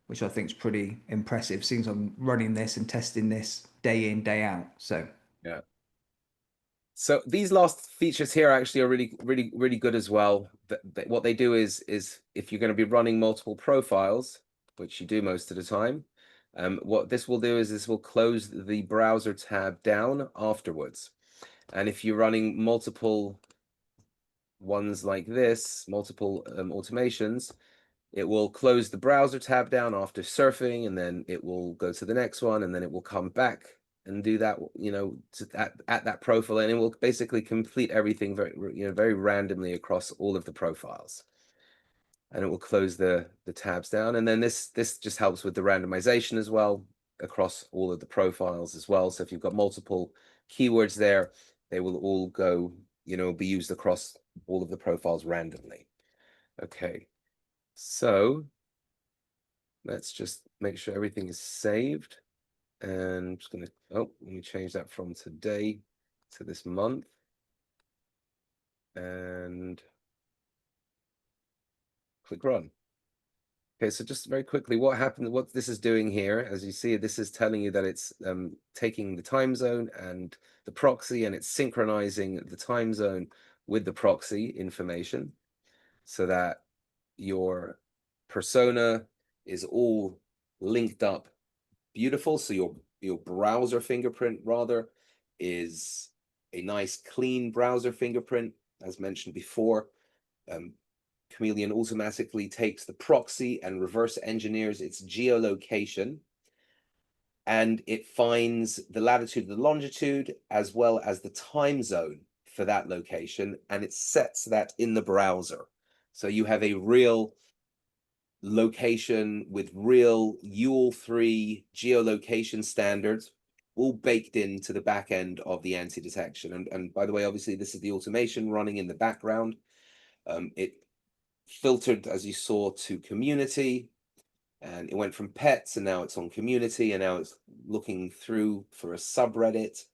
which I think is pretty impressive since I'm running this and testing this day in, day out. So Yeah. So these last features here actually are really, really, really good as well. What they do is if you're going to be running multiple profiles, which you do most of the time, what this will do is this will close the browser tab down afterwards. And if you're running multiple ones like this, multiple automations, it will close the browser tab down after surfing, and then it will go to the next one, and then it will come back and do that, at that profile, and it will basically complete everything very randomly across all of the profiles. And it will close the tabs down, and then this just helps with the randomization as well across all of the profiles as well. So if you've got multiple keywords there, they will all go, be used across all of the profiles randomly. Okay. So let's just make sure everything is saved. And I'm just going to, let me change that from today to this month. And click run. Okay, so just very quickly, what this is doing here, as you see, this is telling you that it's taking the time zone and the proxy, and it's synchronizing the time zone with the proxy information so that your persona is all linked up beautiful. So your browser fingerprint rather is a nice clean browser fingerprint, as mentioned before. Chameleon automatically takes the proxy and reverse engineers its geolocation, and it finds the latitude and the longitude as well as the time zone for that location, and it sets that in the browser. So you have a real location with real UL3 geolocation standards, all baked into the back end of the anti-detection. And by the way, obviously, this is the automation running in the background. It filtered, as you saw, to community, and it went from pets, and now it's on community, and now it's looking through for a subreddit.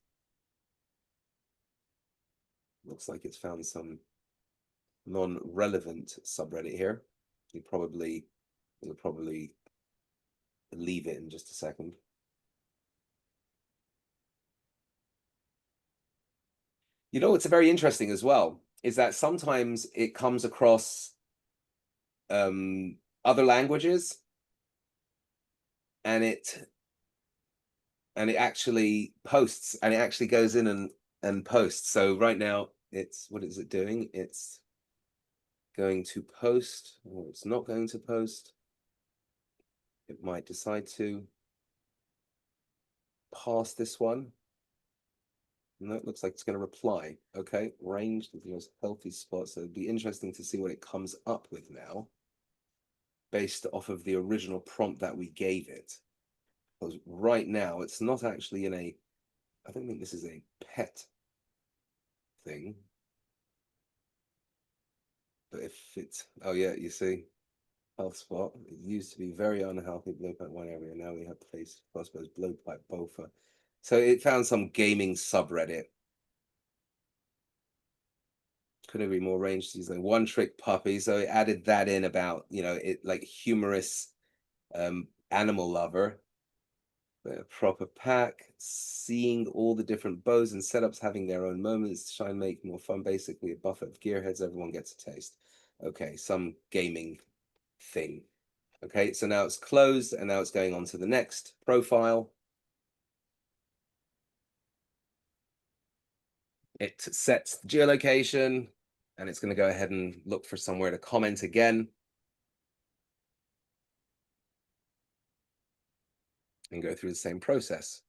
Looks like it's found some non-relevant subreddit here. It'll probably leave it in just a second. What's very interesting as well is that sometimes it comes across other languages, and it actually posts, and it actually goes in and posts. So right now It's what is it doing? It's going to post, or it's not going to post. It might decide to pass this one. No, it looks like it's going to reply. Okay, ranged with your healthy spot. So it'd be interesting to see what it comes up with now, based off of the original prompt that we gave it. Because right now it's not actually in a, I don't think this is a pet thing. But if it's, oh yeah, you see, health spot. It used to be very unhealthy blowpipe one area. Now we have place prosperous blowpipe bofa. So it found some gaming subreddit. Couldn't be more range. He's like one trick puppy. So it added that in about, it like humorous animal lover. A proper pack, seeing all the different bows and setups having their own moments, try and make more fun. Basically, a buffet of gearheads, everyone gets a taste. Okay, some gaming thing. Okay, so now it's closed and now it's going on to the next profile. It sets the geolocation and it's going to go ahead and look for somewhere to comment again. And go through the same process.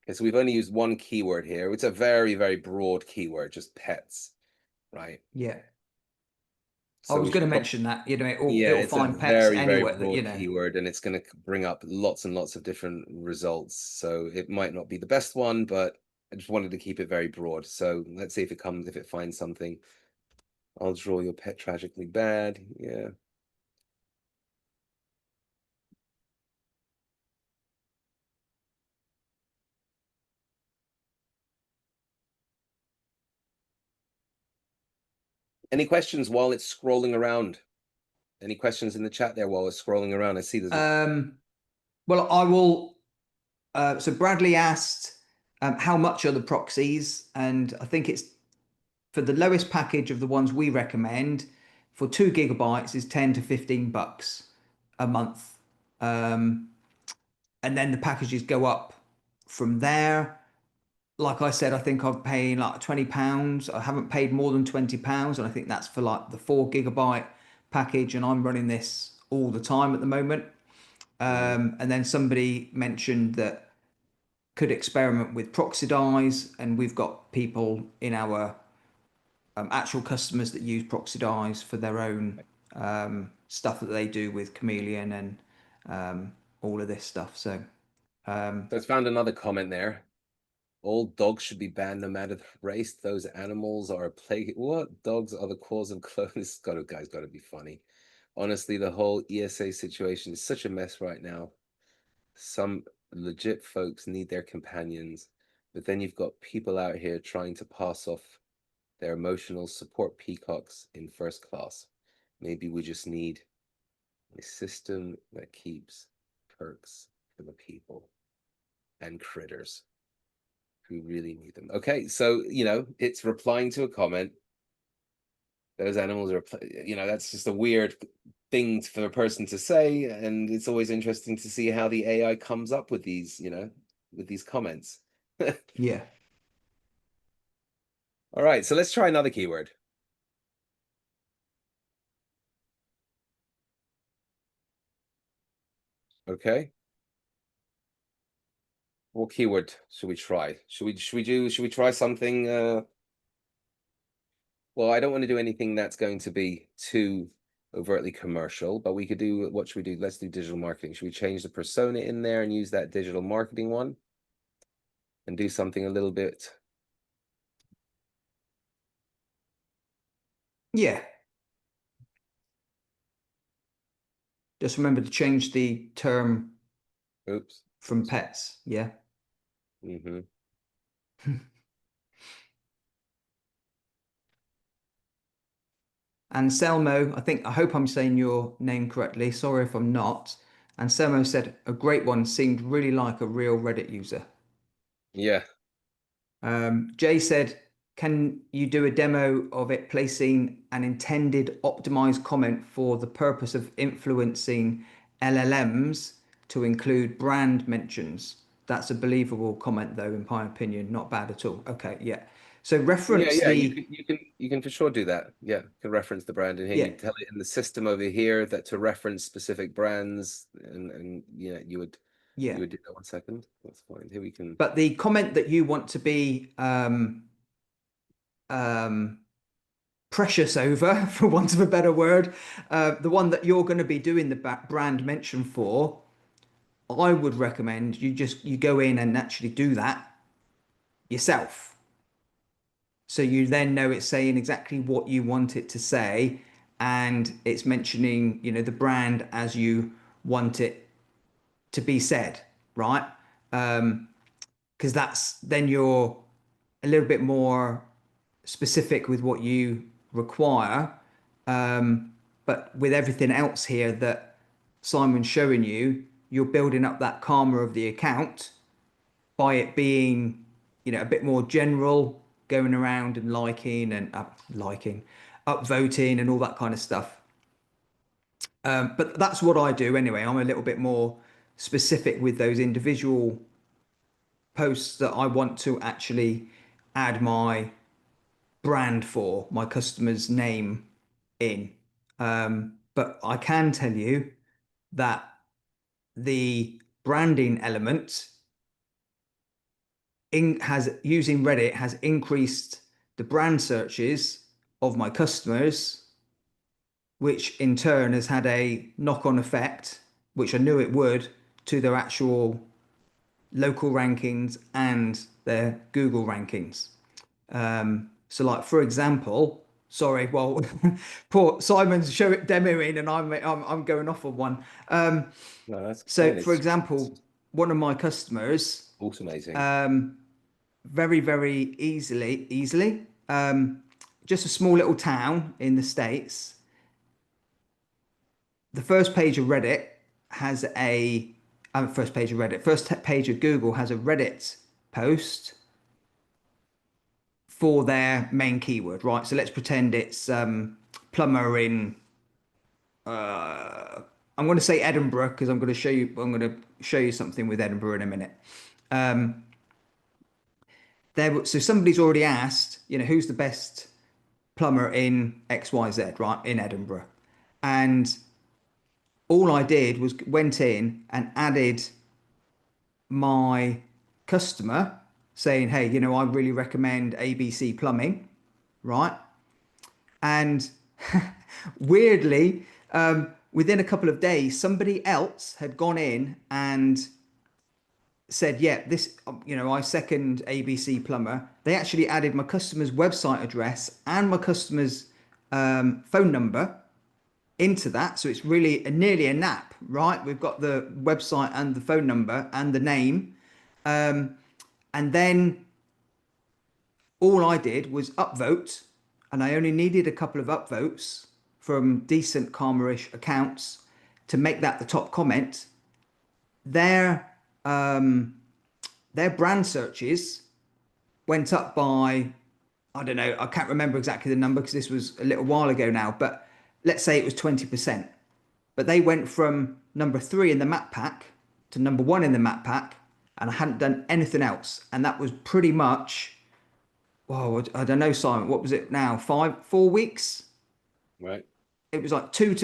Okay, so we've only used one keyword here. It's a very, very broad keyword, just pets, right? Yeah. I So was we going to should mention that, yeah, it'll it's a find pets very, very anywhere that, broad keyword and it's going to bring up lots and lots of different results. So it might not be the best one, but I just wanted to keep it very broad. So let's see if it finds something. I'll draw your pet tragically bad. Yeah. Any questions while it's scrolling around? Any questions in the chat there while it's scrolling around? I see there's well, I will. So Bradley asked, how much are the proxies? And I think it's for the lowest package of the ones we recommend for 2 GB is 10 to 15 bucks a month. And then the packages go up from there. Like I said, I think I've paid like £20. I haven't paid more than £20, and I think that's for like the 4 GB package. And I'm running this all the time at the moment. And then somebody mentioned that could experiment with Proxidize, and we've got people in our actual customers that use Proxidize for their own stuff that they do with Chameleon and all of this stuff. So it's found another comment there. All dogs should be banned no matter the race. Those animals are a plague. What? Dogs are the cause of clothes. Guys, gotta be funny. Honestly, the whole ESA situation is such a mess right now. Some legit folks need their companions, but then you've got people out here trying to pass off their emotional support peacocks in first class. Maybe we just need a system that keeps perks for the people and critters who really need them. Okay, so it's replying to a comment. Those animals are, that's just a weird thing for a person to say, and it's always interesting to see how the AI comes up with these, with these comments. yeah. All right, so let's try another keyword. Okay. What keyword should we try? Should we try something well, I don't want to do anything that's going to be too overtly commercial, but we could do, what should we do? Let's do digital marketing. Should we change the persona in there and use that digital marketing one and do something a little bit? Yeah. Just remember to change the term Oops. from pets. Yeah. Mm-hmm. Anselmo, I hope I'm saying your name correctly. Sorry if I'm not. Anselmo said a great one, seemed really like a real Reddit user. Yeah. Jay said, can you do a demo of it placing an intended optimized comment for the purpose of influencing LLMs to include brand mentions. That's a believable comment, though, in my opinion. Not bad at all. Okay, yeah. So Yeah, reference yeah, the you can for sure do that. Yeah, you can reference the brand in here. yeah You tell it in the system over here that to reference specific brands, and yeah, yeah. you would do that. 1 second. That's fine. Here we can. But the comment that you want to be um, precious over, for want of a better word, the one that you're going to be doing the brand mention for, I would recommend you go in and actually do that yourself. So you then know it's saying exactly what you want it to say, and it's mentioning, the brand as you want it to be said, right? Because that's then you're a little bit more specific with what you require. But with everything else here that Simon's showing you, you're building up that karma of the account by it being, a bit more general, going around and upvoting and all that kind of stuff. But that's what I do anyway. I'm a little bit more specific with those individual posts that I want to actually add my brand for, my customer's name in. But I can tell you that the branding element has using Reddit has increased the brand searches of my customers, which in turn has had a knock-on effect, which I knew it would, to their actual local rankings and their Google rankings. So like for example, sorry, well, poor Simon's demoing and I'm going off on one. No, that's So fine. for It's example, one of my customers, automating. very, very easily, just a small little town in the States. The first page of Reddit has first page of Reddit, page of Google has a Reddit post for their main keyword, right? So let's pretend it's plumber in. I'm going to say Edinburgh because I'm going to show you. I'm going to show you something with Edinburgh in a minute. So somebody's already asked, who's the best plumber in XYZ, right, in Edinburgh, and all I did was went in and added my customer saying, hey, I really recommend ABC Plumbing, right? And weirdly, within a couple of days, somebody else had gone in and said, yeah, this, I second ABC Plumber. They actually added my customer's website address and my customer's phone number into that. So it's really nearly an app, right? We've got the website and the phone number and the name. And then all I did was upvote, and I only needed a couple of upvotes from decent Karma-ish accounts to make that the top comment. Their brand searches went up by, I don't know, I can't remember exactly the number because this was a little while ago now, but let's say it was 20%. But they went from number 3 in the map pack to number 1 in the map pack, and I hadn't done anything else. And that was pretty much, oh, I don't know, Simon, what was it now? 4 weeks? Right. It was like 4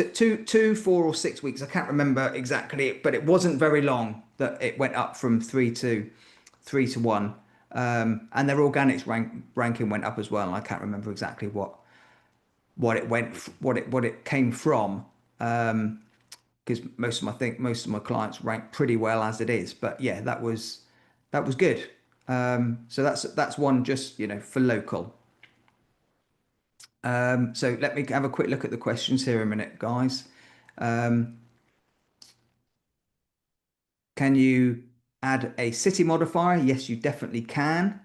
or 6 weeks. I can't remember exactly, but it wasn't very long that it went up from 3 to 1. And their organics ranking went up as well. And I can't remember exactly what it came from. Because most of my clients rank pretty well as it is. But yeah, that was good. So that's one just for local. So let me have a quick look at the questions here a minute, guys. Can you add a city modifier? Yes, you definitely can.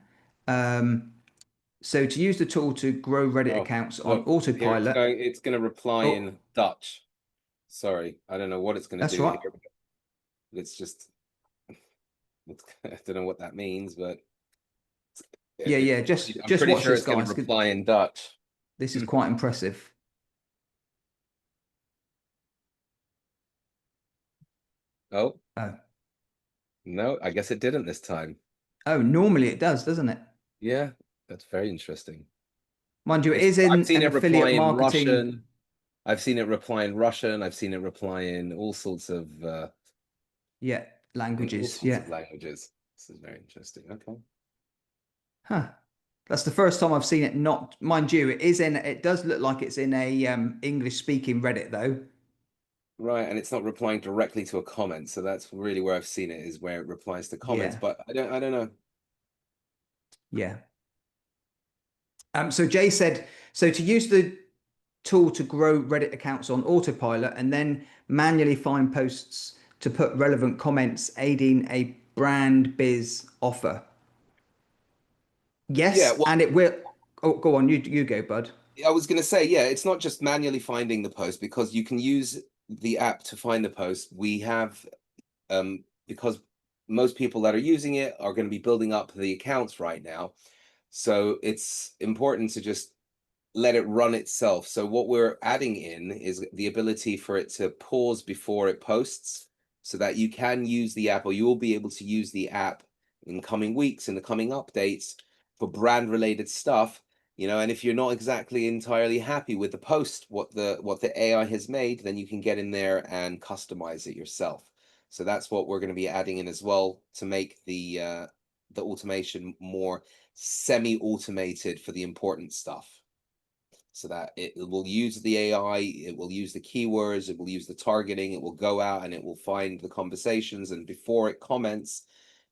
So to use the tool to grow Reddit Oh, accounts on look, here autopilot. it's going to reply Oh, in Dutch. Sorry, I don't know what it's going to that's do right. here. It's just, I don't know what that means, but Yeah, yeah. I'm Just pretty watch sure this, it's going to guys, 'cause reply in Dutch. this is quite impressive. Oh, Oh, no, I guess it didn't this time. oh, normally it does, doesn't it? Yeah, that's very interesting. Mind you, it It's, is I've in seen an it reply affiliate in marketing. Russian. I've seen it reply in Russian. I've seen it reply Yeah, in all languages. sorts Yeah. of languages. This is very interesting. Okay. Huh. That's the first time I've seen it not, mind you, it is in, it does look like it's in a English speaking Reddit though. Right, and it's not replying directly to a comment, so that's really where I've seen it, is where it replies to comments. Yeah. But I don't know. Yeah. So Jay said, so to use the tool to grow Reddit accounts on autopilot and then manually find posts to put relevant comments aiding a brand biz offer. Yeah, Yes, well, and it will. Oh, go on, you go, bud. I was going to say, yeah, it's not just manually finding the post, because you can use the app to find the post. We have, because most people that are using it are going to be building up the accounts right now. So it's important to just let it run itself. So what we're adding in is the ability for it to pause before it posts, so that you can use the app, or you will be able to use the app in coming weeks, in the coming updates, for brand related stuff. And if you're not exactly entirely happy with the post, what the AI has made, then you can get in there and customize it yourself. So that's what we're going to be adding in as well, to make the automation more semi-automated for the important stuff, so that it will use the AI, it will use the keywords, it will use the targeting, it will go out and it will find the conversations, and before it comments,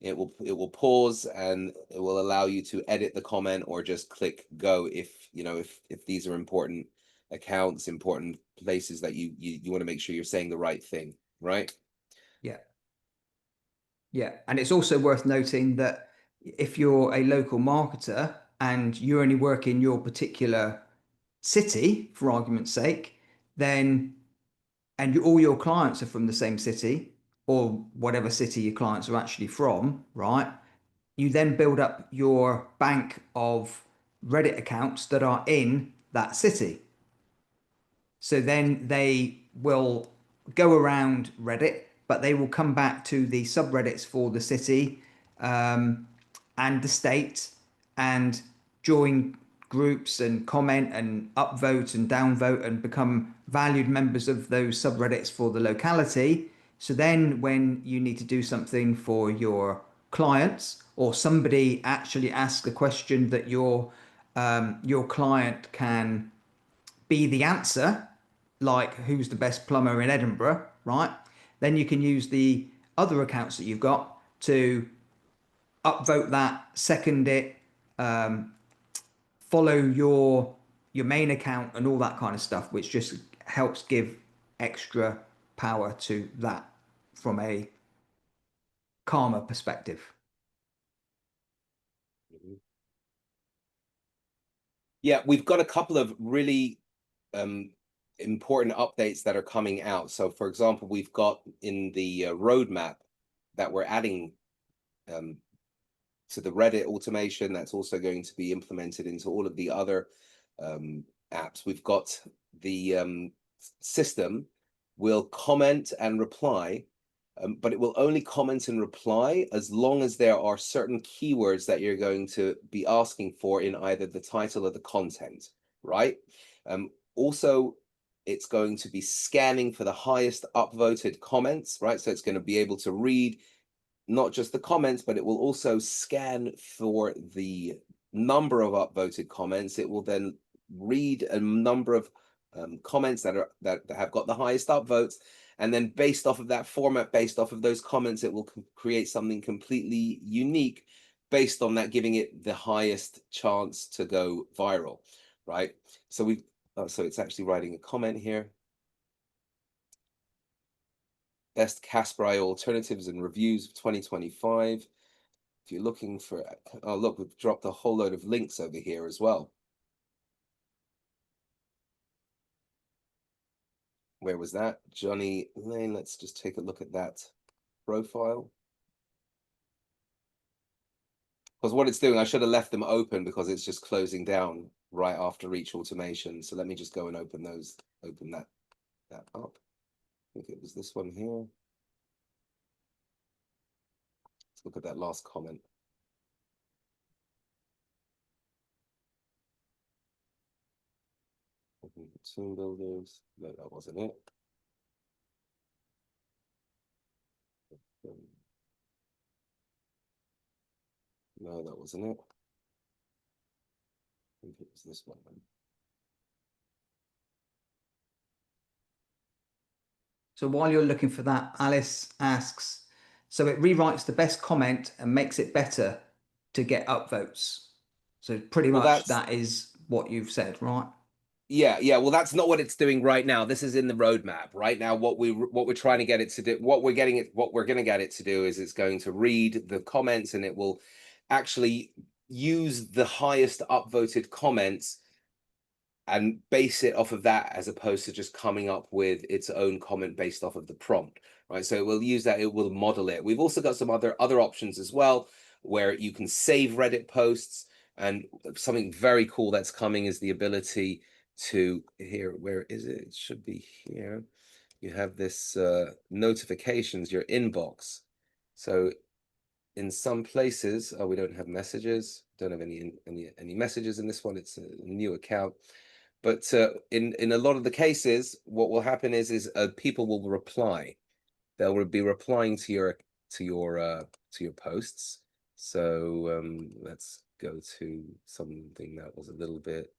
it will pause, and it will allow you to edit the comment or just click go, if these are important accounts, important places that you want to make sure you're saying the right thing, right? Yeah, yeah, and it's also worth noting that if you're a local marketer and you only work in your particular city, for argument's sake, then all your clients are from the same city or whatever city your clients are actually from, right? You then build up your bank of Reddit accounts that are in that city. So then they will go around Reddit, but they will come back to the subreddits for the city and the state and join groups and comment and upvote and downvote and become valued members of those subreddits for the locality. So then when you need to do something for your clients or somebody actually asks a question that your client can be the answer, like who's the best plumber in Edinburgh, right? Then you can use the other accounts that you've got to upvote that, second it, follow your main account and all that kind of stuff, which just helps give extra power to that from a karma perspective. Mhm. Yeah, we've got a couple of really um, important updates that are coming out. So, for example, we've got in the roadmap that we're adding um, to the Reddit automation, that's also going to be implemented into all of the other um, apps. We've got the system will comment and reply, but it will only comment and reply as long as there are certain keywords that you're going to be asking for in either the title or the content, right? Also, it's going to be scanning for the highest upvoted comments, right? So it's going to be able to read not just the comments, but it will also scan for the number of upvoted comments. It will then read a number of comments that have got the highest upvotes, and then based off of that format, based off of those comments, it will create something completely unique based on that, giving it the highest chance to go viral, right? So it's actually writing a comment here. Best Casper alternatives and reviews of 2025. If you're looking for, oh, look, we've dropped a whole load of links over here as well. Where was that? Johnny Lane. Let's just take a look at that profile. Because what it's doing, I should have left them open because it's just closing down right after each automation. So let me just go and open that up. I think it was this one here. look at that last comment. Team builders. No, that wasn't it. No, that wasn't it. I think it was this one then. So while you're looking for that, Alice asks, so it rewrites the best comment and makes it better to get upvotes. So pretty Well, much that's that is what you've said, right? yeah. Well, that's not what it's doing right now. This is in the roadmap right now. What we're trying to get it to do, what we're going to get it to do is it's going to read the comments and it will actually use the highest upvoted comments and base it off of that, as opposed to just coming up with its own comment based off of the prompt, right? So it will use that, it will model it. We've also got some other options as well, where you can save Reddit posts, and something very cool that's coming is the ability to, here, where is it? It should be here. You have this notifications, your inbox. So in some places, oh, we don't have messages, don't have any messages in this one. It's a new account. But in a lot of the cases, what will happen is people will reply. They'll be replying to your posts. So let's go to something that was a little bit.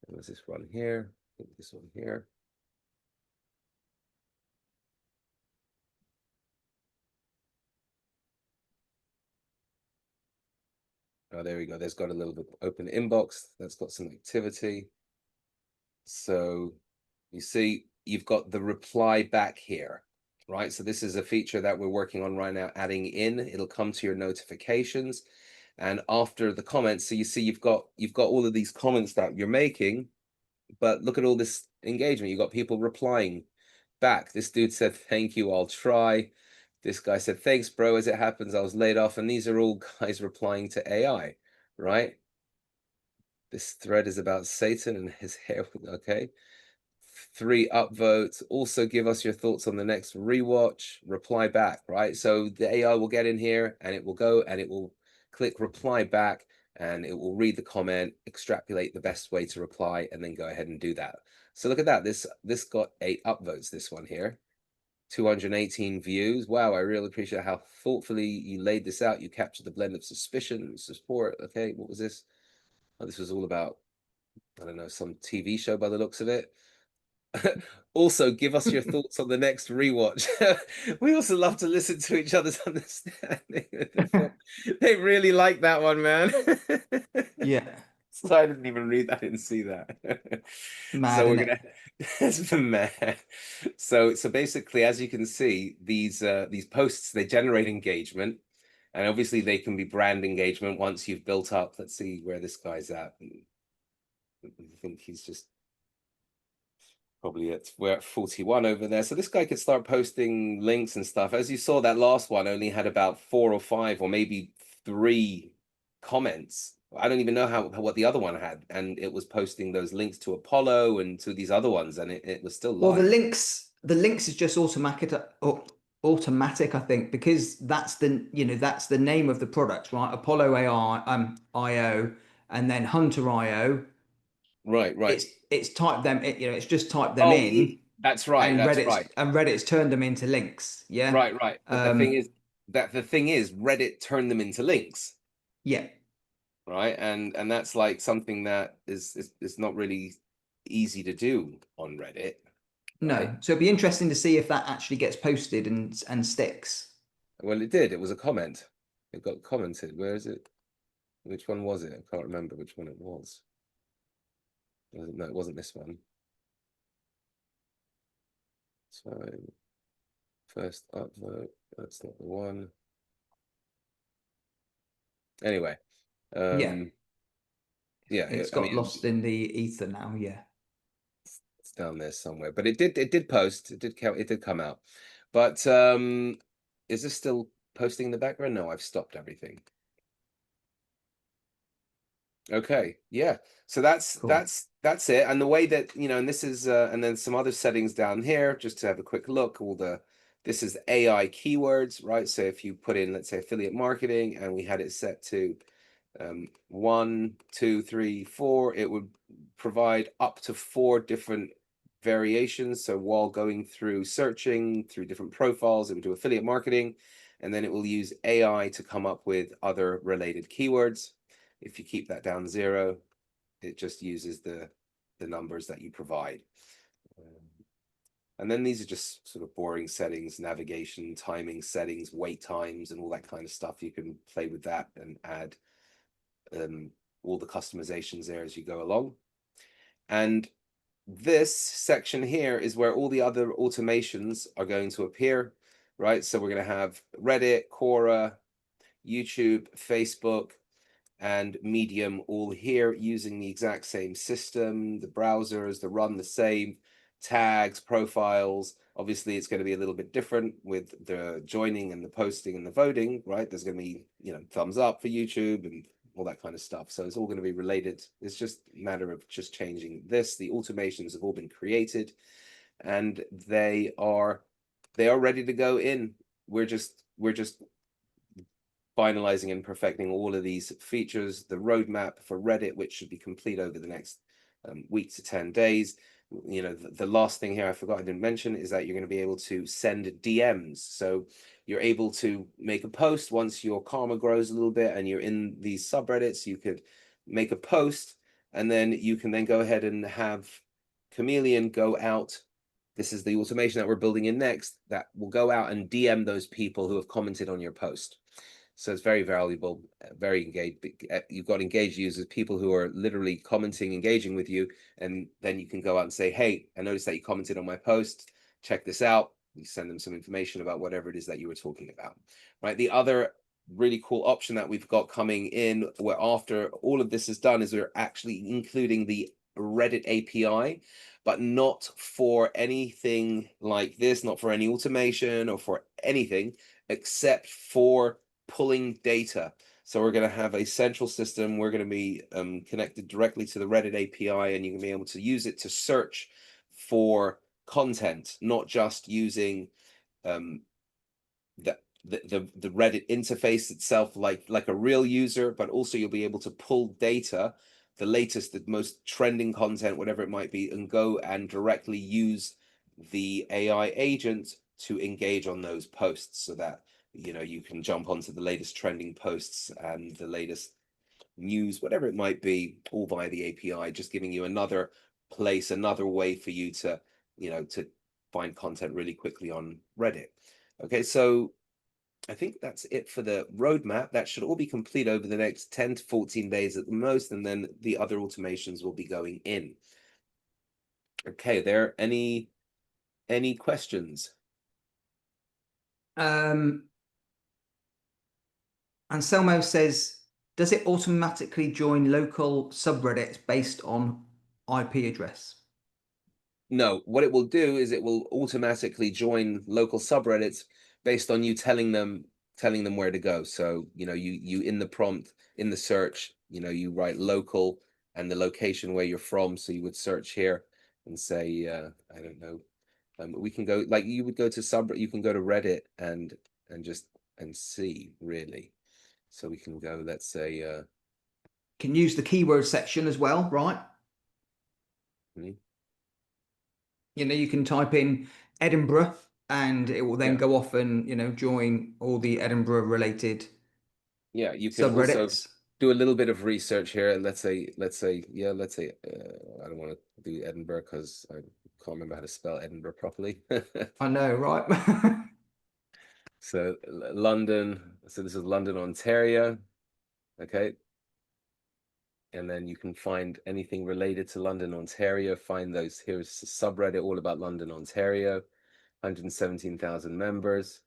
Was this one here? I think this one here. Oh, there we go. There's got a little bit open inbox. That's got some activity. So you see, you've got the reply back here, right? So this is a feature that we're working on right now, adding in. It'll come to your notifications, and after the comments, so you see you've got all of these comments that you're making, but look at all this engagement. You've got people replying back. This dude said, "Thank you, I'll try." This guy said, "Thanks, bro. As it happens, I was laid off." And these are all guys replying to AI, right? This thread is about Satan and his hair. Okay. 3 upvotes. Also give us your thoughts on the next rewatch. Reply back, right? So the AI will get in here and it will go and it will click reply back, and it will read the comment, extrapolate the best way to reply, and then go ahead and do that. So look at that. This got 8 upvotes, this one here. 218 views. Wow, I really appreciate how thoughtfully you laid this out. You captured the blend of suspicion and support. Okay, what was this? Oh, this was all about, I don't know, some TV show by the looks of it. Also, give us your thoughts on the next rewatch. We also love to listen to each other's understanding of the film. They really like that one, man. Yeah. So I didn't even read that, I didn't see that. Mad, So we're isn't gonna it? it's the man. So basically, as you can see, these posts, they generate engagement, and obviously they can be brand engagement once you've built up. Let's see where this guy's at. I think he's just probably we're at 41 over there. So this guy could start posting links and stuff. As you saw, that last one only had about 4 or 5 or maybe 3 comments. I don't even know what the other one had, and it was posting those links to Apollo and to these other ones, and it was still Well, live. the links is just automatic, I think, because that's that's the name of the product, right? Apollo AI, IO, and then Hunter IO. Right. It's typed them, it's just typed them Oh, in, that's right. and That's right. Reddit's turned them into links. Yeah. Right. But the thing is, Reddit turned them into links. Yeah. Right, and that's like something that is not really easy to do on Reddit, right? No. So it'd be interesting to see if that actually gets posted and sticks. Well, it did. It was a comment. It got commented. Where is it? Which one was it? I can't remember which one it was. No, it wasn't this one. So first upvote. That's not the one. Anyway, Yeah. yeah. It's I got mean, lost in the ether now. Yeah. it's down there somewhere. But it did post. It did count. It did come out. But is this still posting in the background? No, I've stopped everything. Okay, yeah. So Cool. that's it. And the way that, and this is and then some other settings down here, just to have a quick look, all the This is AI keywords, right? So if you put in, let's say, affiliate marketing, and we had it set to 1, 2, 3, 4, it would provide up to 4 different variations. So while going through searching through different profiles, it would do affiliate marketing, and then it will use AI to come up with other related keywords. If you keep that down 0, it just uses the numbers that you provide. And then these are just sort of boring settings, navigation, timing settings, wait times, and all that kind of stuff. You can play with that and add all the customizations there as you go along. And this section here is where all the other automations are going to appear, right? So we're going to have Reddit, Quora, YouTube, Facebook, and Medium all here using the exact same system. The browsers, the run the same, tags, profiles. Obviously, it's going to be a little bit different with the joining and the posting and the voting, right? There's going to be, thumbs up for YouTube and all that kind of stuff. So it's all going to be related. It's just a matter of just changing this. The automations have all been created, and they are ready to go in. We're just finalizing and perfecting all of these features. The roadmap for Reddit, which should be complete over the next week to 10 days. The last thing here I forgot I didn't mention is that you're going to be able to send DMs. So you're able to make a post once your karma grows a little bit and you're in these subreddits. You could make a post, and then you can then go ahead and have Chameleon go out. This is the automation that we're building in next, that will go out and DM those people who have commented on your post. So it's very valuable, very engaged. You've got engaged users, people who are literally commenting, engaging with you, and then you can go out and say, hey, I noticed that you commented on my post. Check this out. You send them some information about whatever it is that you were talking about, right? The other really cool option that we've got coming in, where after all of this is done, is we're actually including the Reddit API, but not for anything like this, not for any automation or for anything, except for pulling data. So we're going to have a central system. We're going to be connected directly to the Reddit API, and you can be able to use it to search for content, not just using the Reddit interface itself like a real user, but also you'll be able to pull data, the latest, the most trending content, whatever it might be, and go and directly use the AI agent to engage on those posts, so that you can jump onto the latest trending posts and the latest news, whatever it might be, all via the API, just giving you another place, another way for you to to find content really quickly on Reddit. Okay, so I think that's it for the roadmap. That should all be complete over the next 10 to 14 days at the most, and then the other automations will be going in. Okay, are there any questions? Anselmo says, does it automatically join local subreddits based on IP address? No, what it will do is it will automatically join local subreddits based on you telling them where to go. So, you in the prompt, in the search, you write local and the location where you're from. So you would search here and say, I don't know, we can go, like you would go to you can go to Reddit and just see really. So we can go, let's say, Can use the keyword section as well, right? hmm, You can type in Edinburgh and it will then yeah, go off and, join all the Edinburgh related yeah, you can also subreddits. do a little bit of research here. Let's say, I don't want to do Edinburgh because I can't remember how to spell Edinburgh properly. I know, right? So London, so this is London, Ontario. Okay. And then you can find anything related to London, Ontario. Find those. Here's a subreddit all about London, Ontario, 117,000 members.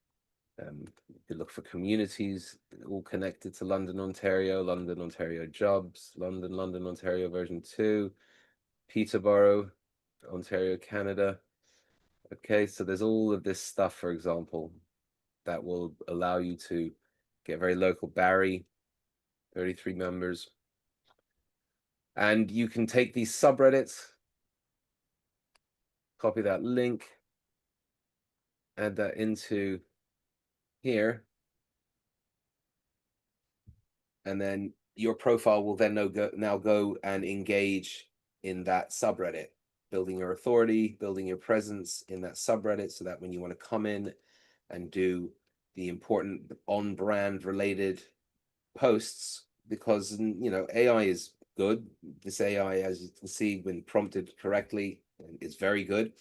You could look for communities all connected to London, Ontario, London, Ontario jobs, London, Ontario version 2, Peterborough, Ontario, Canada. Okay, so there's all of this stuff, for example, that will allow you to get very local. Barrie, 33 members. And you can take these subreddits, copy that link, add that into here. And then your profile will then now go and engage in that subreddit, building your authority, building your presence in that subreddit, so that when you want to come in and do the important on-brand related posts, because AI is good. This AI, as you can see, when prompted correctly, is very good.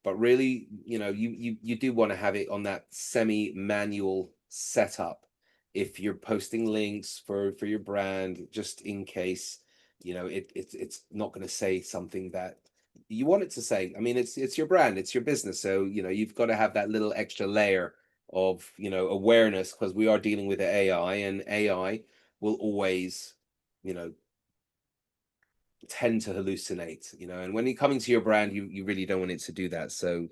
But really, you do want to have it on that semi-manual setup if you're posting links for your brand, just in case it's not going to say something that you want it to say. I mean, it's your brand, it's your business, so you've got to have that little extra layer of awareness, because we are dealing with the AI, and AI will always tend to hallucinate, and when you're coming to your brand, you really don't want it to do that. So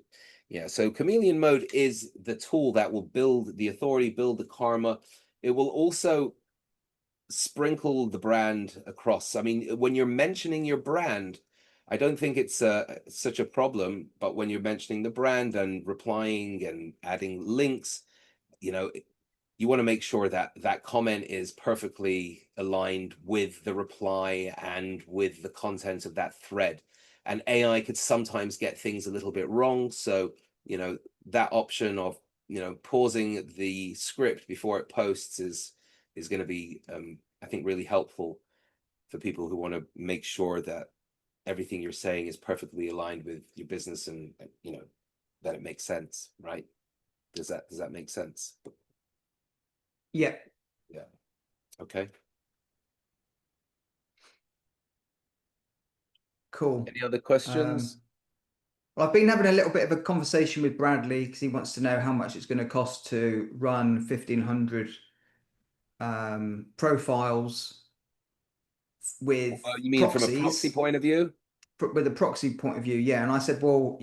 yeah, so Chameleon mode is the tool that will build the authority, build the karma. It will also sprinkle the brand across. I mean, when you're mentioning your brand, I don't think it's such a problem, but when you're mentioning the brand and replying and adding links, you want to make sure that that comment is perfectly aligned with the reply and with the content of that thread. And AI could sometimes get things a little bit wrong. So, that option of, pausing the script before it posts is going to be, I think, really helpful for people who want to make sure that everything you're saying is perfectly aligned with your business, and, that it makes sense, right? Does that make sense? Yeah. Yeah. Okay. Cool. Any other questions? Well, I've been having a little bit of a conversation with Bradley because he wants to know how much it's going to cost to run 1,500 profiles with You mean from a proxy proxies, point of view? with a proxy point of view. Yeah. And I said, well,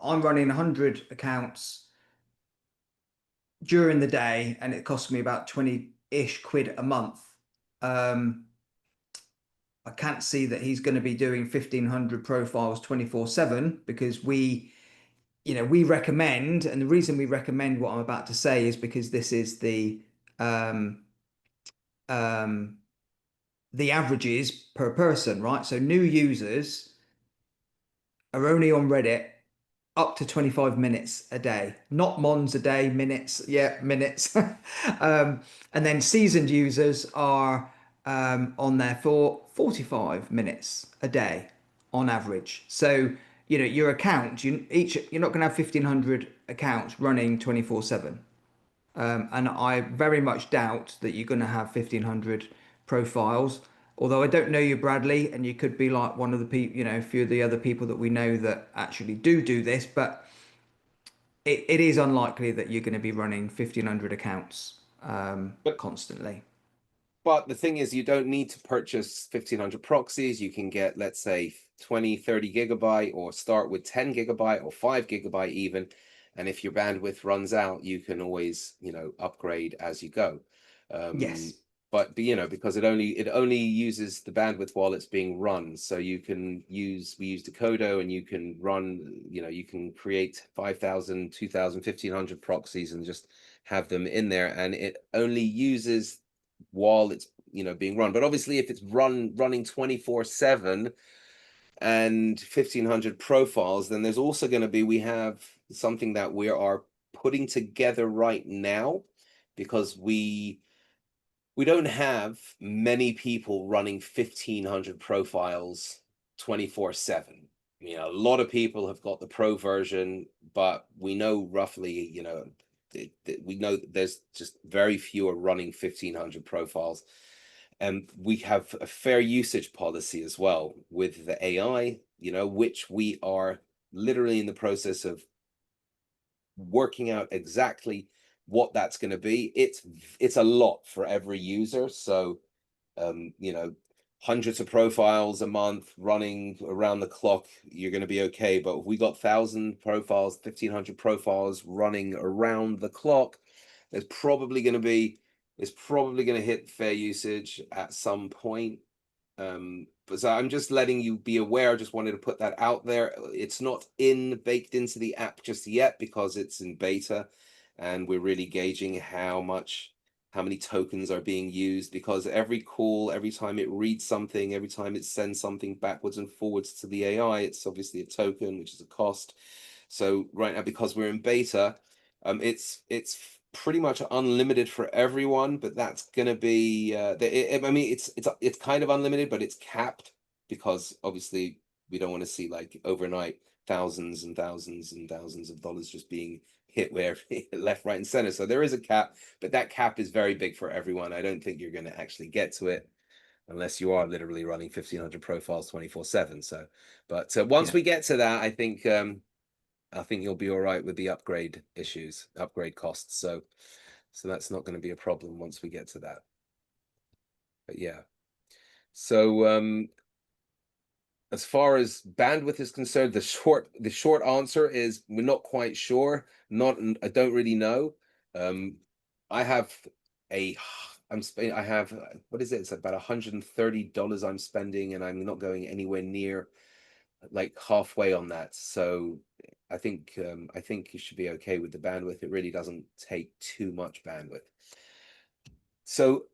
I'm running 100 accounts during the day and it costs me about 20-ish quid a month. Um, I can't see that he's going to be doing 1,500 profiles 24/7 because we recommend, and the reason we recommend what I'm about to say is because this is um, um, the averages per person, right? So new users are only on Reddit up to 25 minutes a day, not mons a day, minutes. Yeah, minutes. And then seasoned users are on there for 45 minutes a day on average. So, your account, you're not going to have 1,500 accounts running 24/7. And I very much doubt that you're going to have 1,500 profiles. Although I don't know you, Bradley, and you could be like one of the people, a few of the other people that we know that actually do this, but it is unlikely that you're going to be running 1,500 accounts But constantly. but the thing is, you don't need to purchase 1,500 proxies. You can get, let's say, 20, 30 gigabyte, or start with 10 gigabyte or 5 gigabyte even. And if your bandwidth runs out, you can always, upgrade as you go. Um, Yes. but because it only uses the bandwidth while it's being run. So we use Decodo, and you can run, you can create 5,000, 2,000, 1,500 proxies and just have them in there. And it only uses while it's being run. But obviously, if it's running 24/7 and 1,500 profiles, then there's also going to be, we have something that we are putting together right now, because we don't have many people running 1,500 profiles 24/7. A lot of people have got the pro version, but we know roughly, we know there's just very few are running 1,500 profiles. And we have a fair usage policy as well with the AI, which we are literally in the process of working out exactly what that's going to be. It's a lot for every user. So hundreds of profiles a month running around the clock, you're going to be okay. But if we got 1,000 profiles, 1,500 profiles running around the clock, there's probably going to be it's probably going to hit fair usage at some point. But so I'm just letting you be aware. I just wanted to put that out there. It's not baked into the app just yet because it's in beta, and we're really gauging how many tokens are being used, because every call, every time it reads something, every time it sends something backwards and forwards to the AI, it's obviously a token, which is a cost. So right now, because we're in beta, it's pretty much unlimited for everyone, but that's going to be I mean, it's kind of unlimited, but it's capped, because obviously we don't want to see like overnight thousands and thousands and thousands of dollars just being hit where left, right, and center. So there is a cap, but that cap is very big for everyone. I don't think you're going to actually get to it unless you are literally running 1,500 profiles 24/7. So, but once Yeah. we get to that, I think you'll be all right with the upgrade costs. So that's not going to be a problem once we get to that. But yeah. So as far as bandwidth is concerned, the short answer is we're not quite sure. I don't really know. I have I have, what is it? It's about $130 I'm spending, and I'm not going anywhere near like halfway on that. So I think you should be okay with the bandwidth. It really doesn't take too much bandwidth. So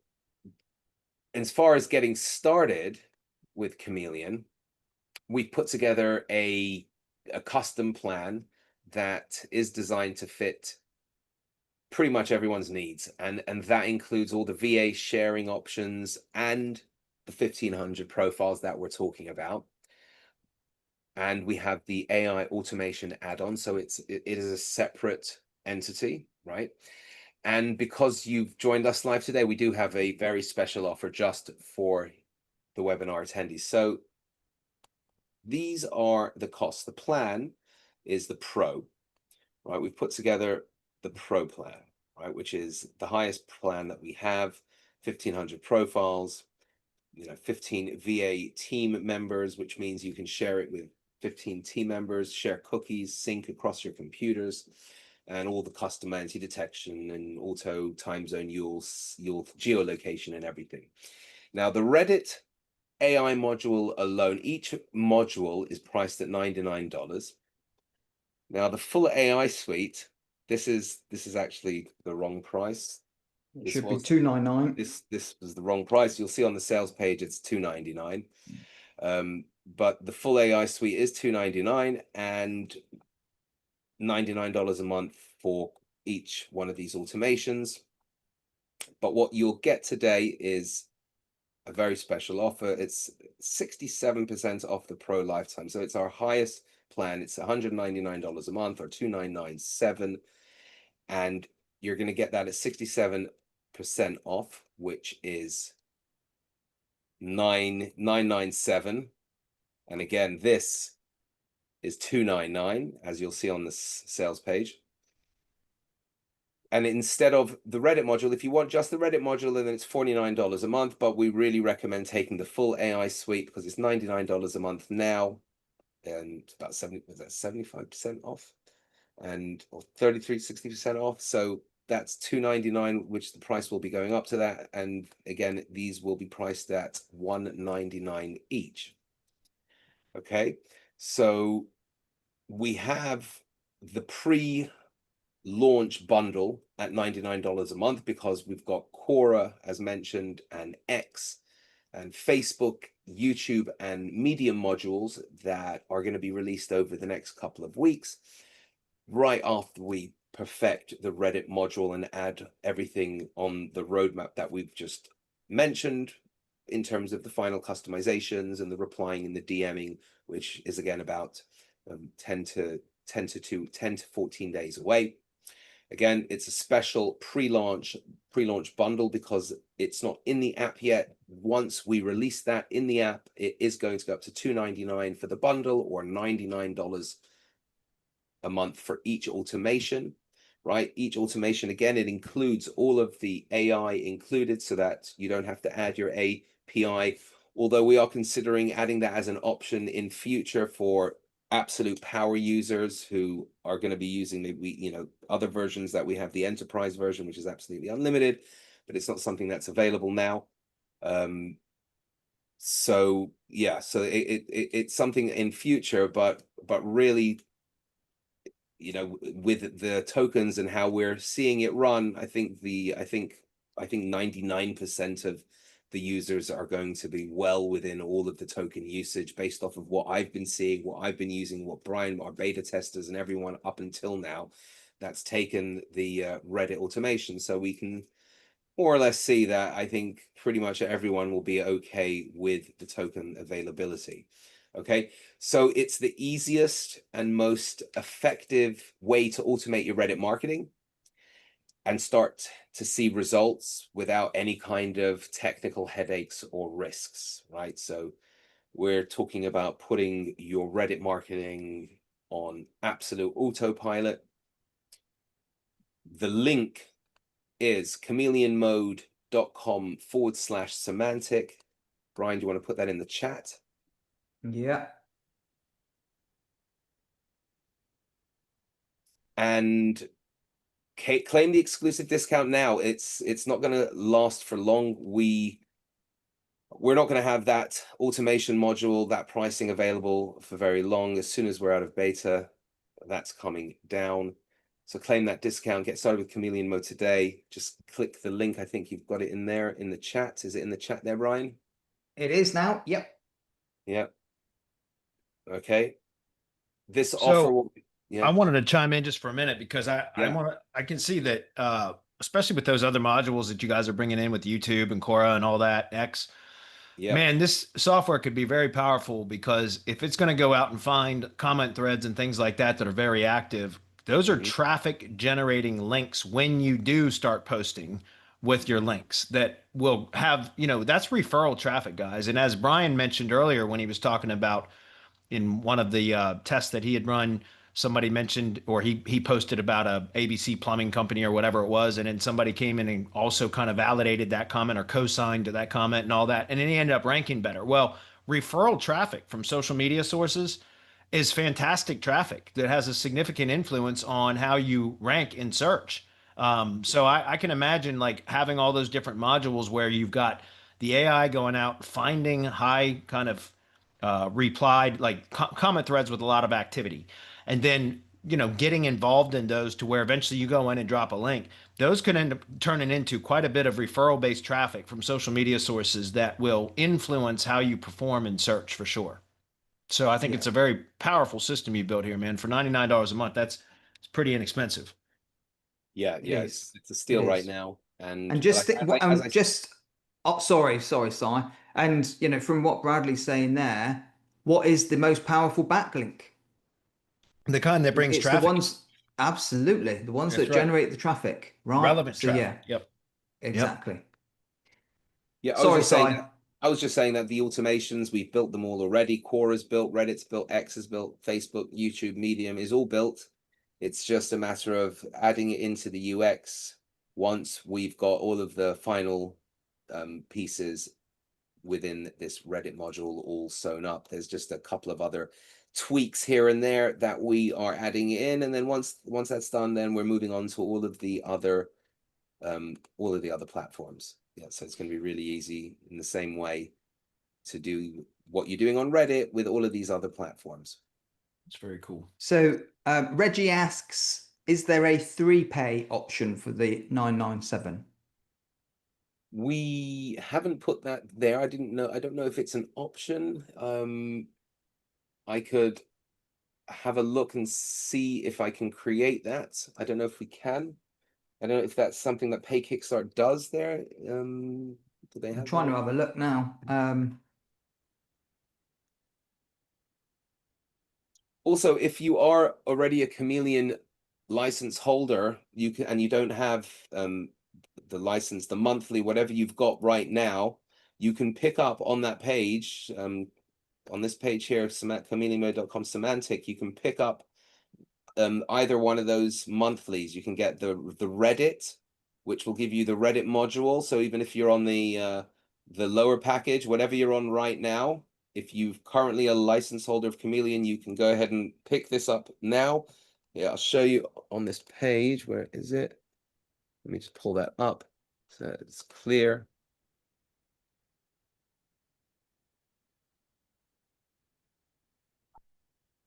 as far as getting started with Chameleon, we put together a custom plan that is designed to fit pretty much everyone's needs, and that includes all the VA sharing options and the 1,500 profiles that we're talking about. And we have the AI automation add-on, so it is a separate entity, right? And because you've joined us live today, we do have a very special offer just for the webinar attendees. So these are the costs. The plan is the Pro, right? We've put together the Pro plan, right, which is the highest plan that we have, 1,500 profiles, 15 VA team members, which means you can share it with 15 team members, share cookies, sync across your computers, and all the custom anti-detection and auto time zone your geolocation and everything. Now, the Reddit AI module alone, each module is priced at $99. Now, the full AI suite, this is actually the wrong price. It should be $299. This was the wrong price. You'll see on the sales page it's $299. But the full AI suite is $299 and $99 a month for each one of these automations. But what you'll get today is a very special offer. It's 67% off the Pro lifetime. So it's our highest plan. It's $199 a month, or $299.7, and you're going to get that at 67% off, which is $997. And again, this is $299, as you'll see on the sales page. And instead of the Reddit module, if you want just the Reddit module, then it's $49 a month. But we really recommend taking the full AI suite because it's $99 a month now, and about 75% off, and or 60% off. So that's $299, which the price will be going up to that. And again, these will be priced at $199 each. Okay, so we have the pre-launch bundle at $99 a month because we've got Quora, as mentioned, and X, and Facebook, YouTube, and Medium modules that are going to be released over the next couple of weeks, right after we perfect the Reddit module and add everything on the roadmap that we've just mentioned in terms of the final customizations and the replying and the DMing, which is again about 10 to 14 days away. Again, it's a special pre-launch bundle because it's not in the app yet. Once we release that in the app, it is going to go up to $299 for the bundle, or $99 a month for each automation, right? Each automation, again, it includes all of the AI included so that you don't have to add your API, although we are considering adding that as an option in future for absolute power users who are going to be using the other versions that we have, the enterprise version, which is absolutely unlimited, but it's not something that's available now. So yeah, so it's something in future, but really, you know, with the tokens and how we're seeing it run, I think 99% of the users are going to be well within all of the token usage based off of what I've been seeing, what I've been using, what Brian, our beta testers, and everyone up until now that's taken the Reddit automation. So we can more or less see that I think pretty much everyone will be okay with the token availability. Okay, so it's the easiest and most effective way to automate your Reddit marketing and start to see results without any kind of technical headaches or risks, right? So we're talking about putting your Reddit marketing on absolute autopilot. The link is chameleonmode.com/semantic. Brian, do you want to put that in the chat? Yeah. And claim the exclusive discount now. It's not going to last for long. We're not going to have that automation module, that pricing available for very long. As soon as we're out of beta, that's coming down. So claim that discount, get started with Chameleon Mode today. Just click the link. I think you've got it in there in the chat. Is it in the chat there, Brian? It is now. Yep. Yep. Okay. This offer So will, I yeah, wanted to chime in just for a minute because yeah, I can see that especially with those other modules that you guys are bringing in with YouTube and Quora and all that X. yeah. Man, this software could be very powerful because if it's going to go out and find comment threads and things like that that are very active, those are Mhm. traffic generating links when you do start posting with your links that will have, that's referral traffic, guys. And as Brian mentioned earlier when he was talking about in one of the tests that he had run, somebody mentioned or he posted about a ABC plumbing company or whatever it was, and then somebody came in and also kind of validated that comment or co-signed to that comment and all that, and then he ended up ranking better. Well, referral traffic from social media sources is fantastic traffic that has a significant influence on how you rank in search. So I can imagine like having all those different modules where you've got the AI going out finding high kind of replied like comment threads with a lot of activity, and then getting involved in those to where eventually you go in and drop a link. Those could end up turning into quite a bit of referral based traffic from social media sources that will influence how you perform in search for sure. So I think Yeah. it's a very powerful system you built here, man. For $99 a month, it's pretty inexpensive. Yeah, It yeah, is. it's a It steal right is. now. And And like as I just oh, sorry, Si. And from what Bradley's saying there, what is the most powerful backlink? The kind that brings It's the traffic. ones, absolutely, the ones That's that right. generate the traffic, right? Relevant So traffic. yeah, Yep. Yep. exactly. Yeah, Sorry, Si. I was just saying that the automations, we've built them all already. Quora's built, Reddit's built, X is built, Facebook, YouTube, Medium is all built. It's just a matter of adding it into the UX once we've got all of the final pieces within this Reddit module all sewn up. There's just a couple of other tweaks here and there that we are adding in, and then once that's done, then we're moving on to all of the other platforms. Yeah, so it's going to be really easy in the same way to do what you're doing on Reddit with all of these other platforms. It's very cool. So Reggie asks, is there a 3-pay option for the 997? We haven't put that there. I didn't know. I don't know if it's an option. I could have a look and see if I can create that. I don't know if we can. I don't know if that's something that Pay Kickstart does there. Do they I'm have trying that? to have a look now. Also, if you are already a Chameleon license holder, you can, and you don't have the license, the monthly, whatever you've got right now, you can pick up on that page, on this page here, chameleonmode.com semantic, you can pick up either one of those monthlies. You can get the Reddit, which will give you the Reddit module. So even if you're on the lower package, whatever you're on right now, if you've currently a license holder of Chameleon, you can go ahead and pick this up now. Yeah, I'll show you on this page. Where is it? Let me just pull that up so it's clear.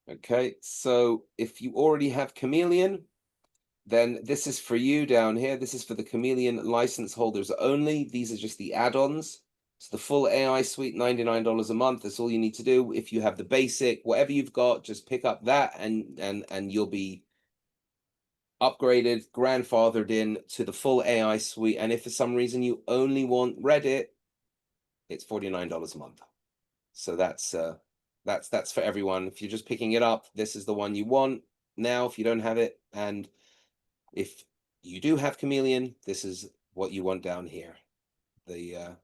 Okay, so if you already have Chameleon, then this is for you down here. This is for the Chameleon license holders only. These are just the add-ons. So the full AI suite, $99 a month. That's all you need to do. If you have the basic, whatever you've got, just pick up that and you'll be upgraded, grandfathered in to the full AI suite. And if for some reason you only want Reddit, it's $49 a month. So that's for everyone. If you're just picking it up, this is the one you want now. If you don't have it, and if you do have Chameleon, this is what you want down here, the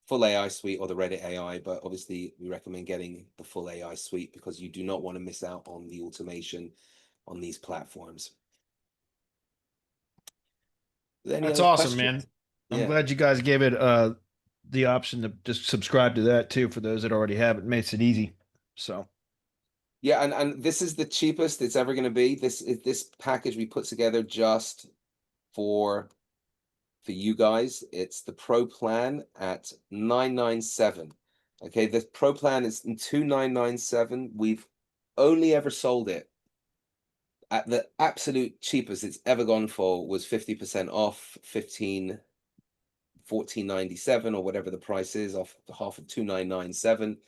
full AI suite or the Reddit AI. But obviously, we recommend getting the full AI suite because you do not want to miss out on the automation on these platforms. Any That's other awesome, questions? man. I'm Yeah. glad you guys gave it the option to just subscribe to that too for those that already have it. Makes it easy. So Yeah, and this is the cheapest it's ever going to be. This package we put together just for you guys. It's the Pro plan at 997. Okay, the Pro plan is in 2997. We've only ever sold it at the absolute cheapest it's ever gone for was 50% off, 1497 or whatever the price is, off the half of 2997.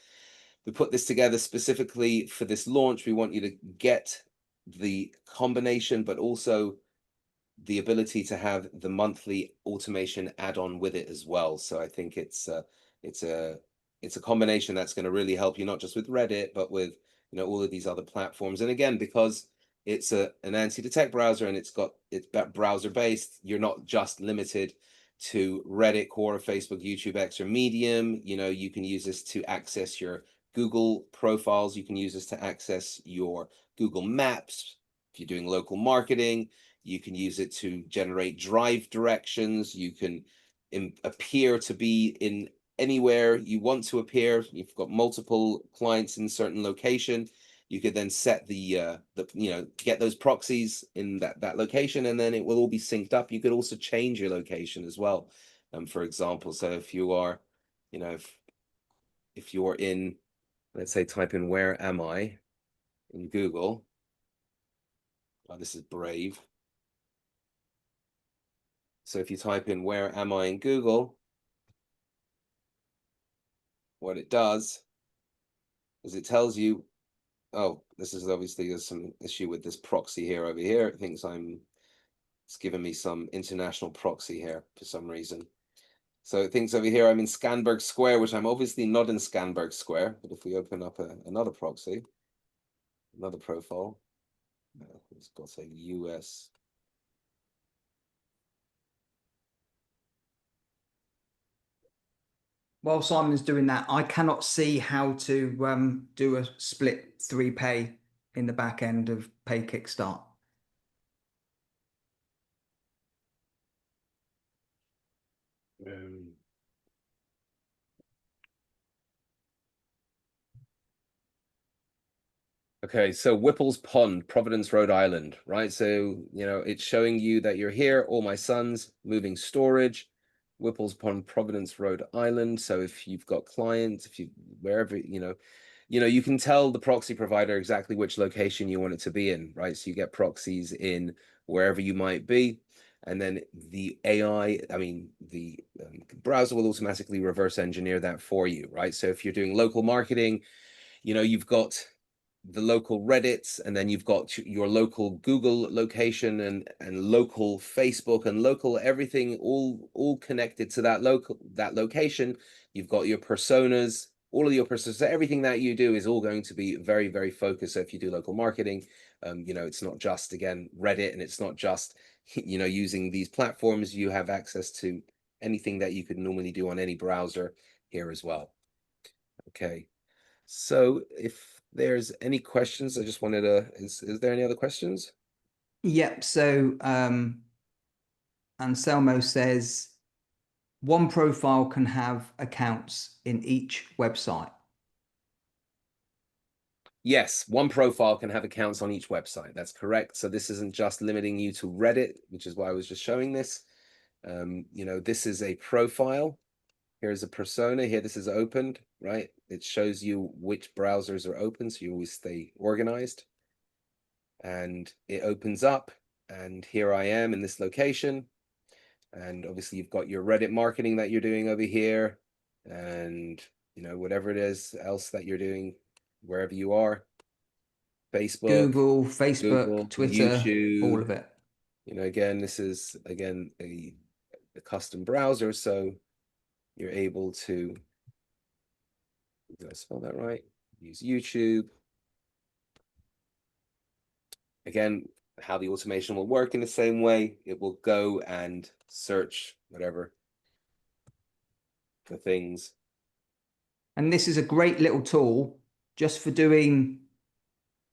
We put this together specifically for this launch. We want you to get the combination, but also the ability to have the monthly automation add-on with it as well. So I think it's a combination that's going to really help you, not just with Reddit, but with all of these other platforms. And again, because it's an anti-detect browser and it's browser based, you're not just limited to Reddit, Quora, Facebook, YouTube, X, or Medium. You can use this to access your Google profiles. You can use this to access your Google Maps if you're doing local marketing. You can use it to generate drive directions. You can appear to be in anywhere you want to appear. You've got multiple clients in a certain location. You could then set get those proxies in that location, and then it will all be synced up. You could also change your location as well. For example, so if you are, if you're in, let's say, type in "where am I" in Google. Oh, this is Brave. So if you type in "where am I" in Google, what it does is it tells you, oh, this is obviously, there's some issue with this proxy here over here. It thinks it's giving me some international proxy here for some reason. So it thinks over here I'm in Scanberg Square, which I'm obviously not in Scanberg Square. But if we open up another proxy, another profile, it's got to say US. While Simon's doing that, I cannot see how to do a split 3 pay in the back end of Pay Kickstart. Okay, so Whipple's Pond, Providence, Rhode Island, right? So, it's showing you that you're here. All my sons, moving storage, Whipple's Pond, Providence, Rhode Island. So if you've got clients, wherever, you can tell the proxy provider exactly which location you want it to be in, right? So you get proxies in wherever you might be. And then the the browser will automatically reverse engineer that for you, right? So if you're doing local marketing, you've got the local Reddits, and then you've got your local Google location and local Facebook and local everything all connected to that location. You've got your personas, all of your personas. So everything that you do is all going to be very, very focused. So if you do local marketing, it's not just, again, Reddit, and it's not just using these platforms. You have access to anything that you could normally do on any browser here as well. Okay. So if there's any questions, I just wanted to, is there any other questions? Yep. So Anselmo says one profile can have accounts in each website. Yes, one profile can have accounts on each website. That's correct. So this isn't just limiting you to Reddit, which is why I was just showing this. This is a profile. Here's a persona here. This is opened, right? It shows you which browsers are open, so you always stay organized. And it opens up, and here I am in this location. And obviously you've got your Reddit marketing that you're doing over here, and whatever it is else that you're doing wherever you are. Facebook, Google, Facebook, Google, Twitter, all YouTube. of it. Again, this is again a custom browser, so you're able to, did I spell that right? Use YouTube. Again, how the automation will work in the same way. It will go and search whatever for things. And this is a great little tool just for doing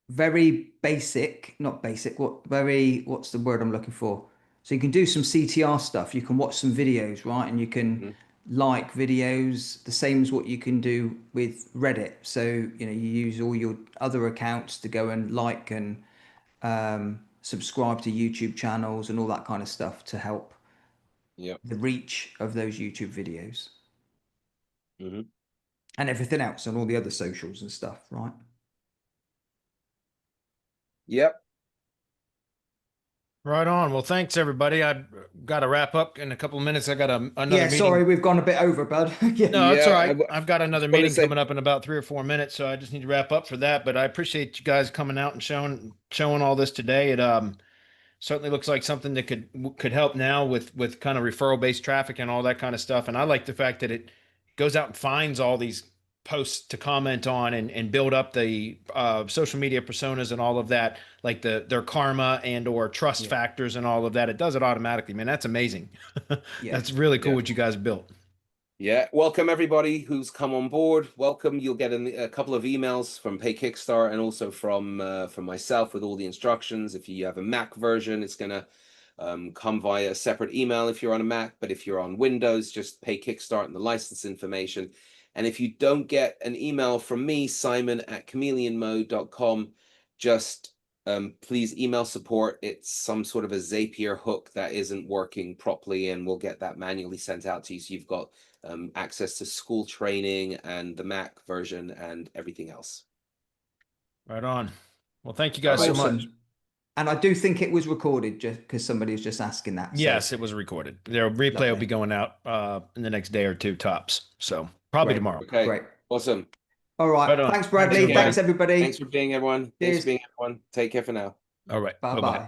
very basic, not basic, what's the word I'm looking for? So you can do some CTR stuff. You can watch some videos, right? And you can like videos, the same as what you can do with Reddit. So, you use all your other accounts to go and like and subscribe to YouTube channels and all that kind of stuff to help the reach of those YouTube videos and everything else and all the other socials and stuff, right? Yep. Right on. Well, thanks everybody. I've got to wrap up in a couple of minutes. I got another Yeah, meeting. sorry, we've gone a bit over, bud. Yeah. No, it's all Yeah, right. I've got another wanna meeting say- coming up in about 3 or 4 minutes, so I just need to wrap up for that. But I appreciate you guys coming out and showing all this today. It certainly looks like something that could help now with kind of referral based traffic and all that kind of stuff. And I like the fact that it goes out and finds all these posts to comment on and build up the social media personas and all of that, like their karma and or trust factors and all of that. It does it automatically, man. That's amazing. That's really cool what you guys built. Yeah, welcome everybody who's come on board. Welcome. You'll get a couple of emails from Pay Kickstart and also from myself with all the instructions. If you have a Mac version, it's gonna come via a separate email if you're on a Mac. But if you're on Windows, just Pay Kickstart and the license information. And if you don't get an email from me, simon@chameleonmode.com, just please email support. It's some sort of a Zapier hook that isn't working properly, and we'll get that manually sent out to you. So you've got access to school training and the Mac version and everything else. Right on. Well, thank you guys so much. And I do think it was recorded just because somebody was just asking that. Yes, it was recorded. Their replay will be going out in the next day or two tops. So probably tomorrow. Okay. Great. Awesome. All right. Right Thanks, Bradley. Thanks, everybody. Thanks for being everyone. Cheers. Thanks for being everyone. Take care for now. All right. Bye-bye.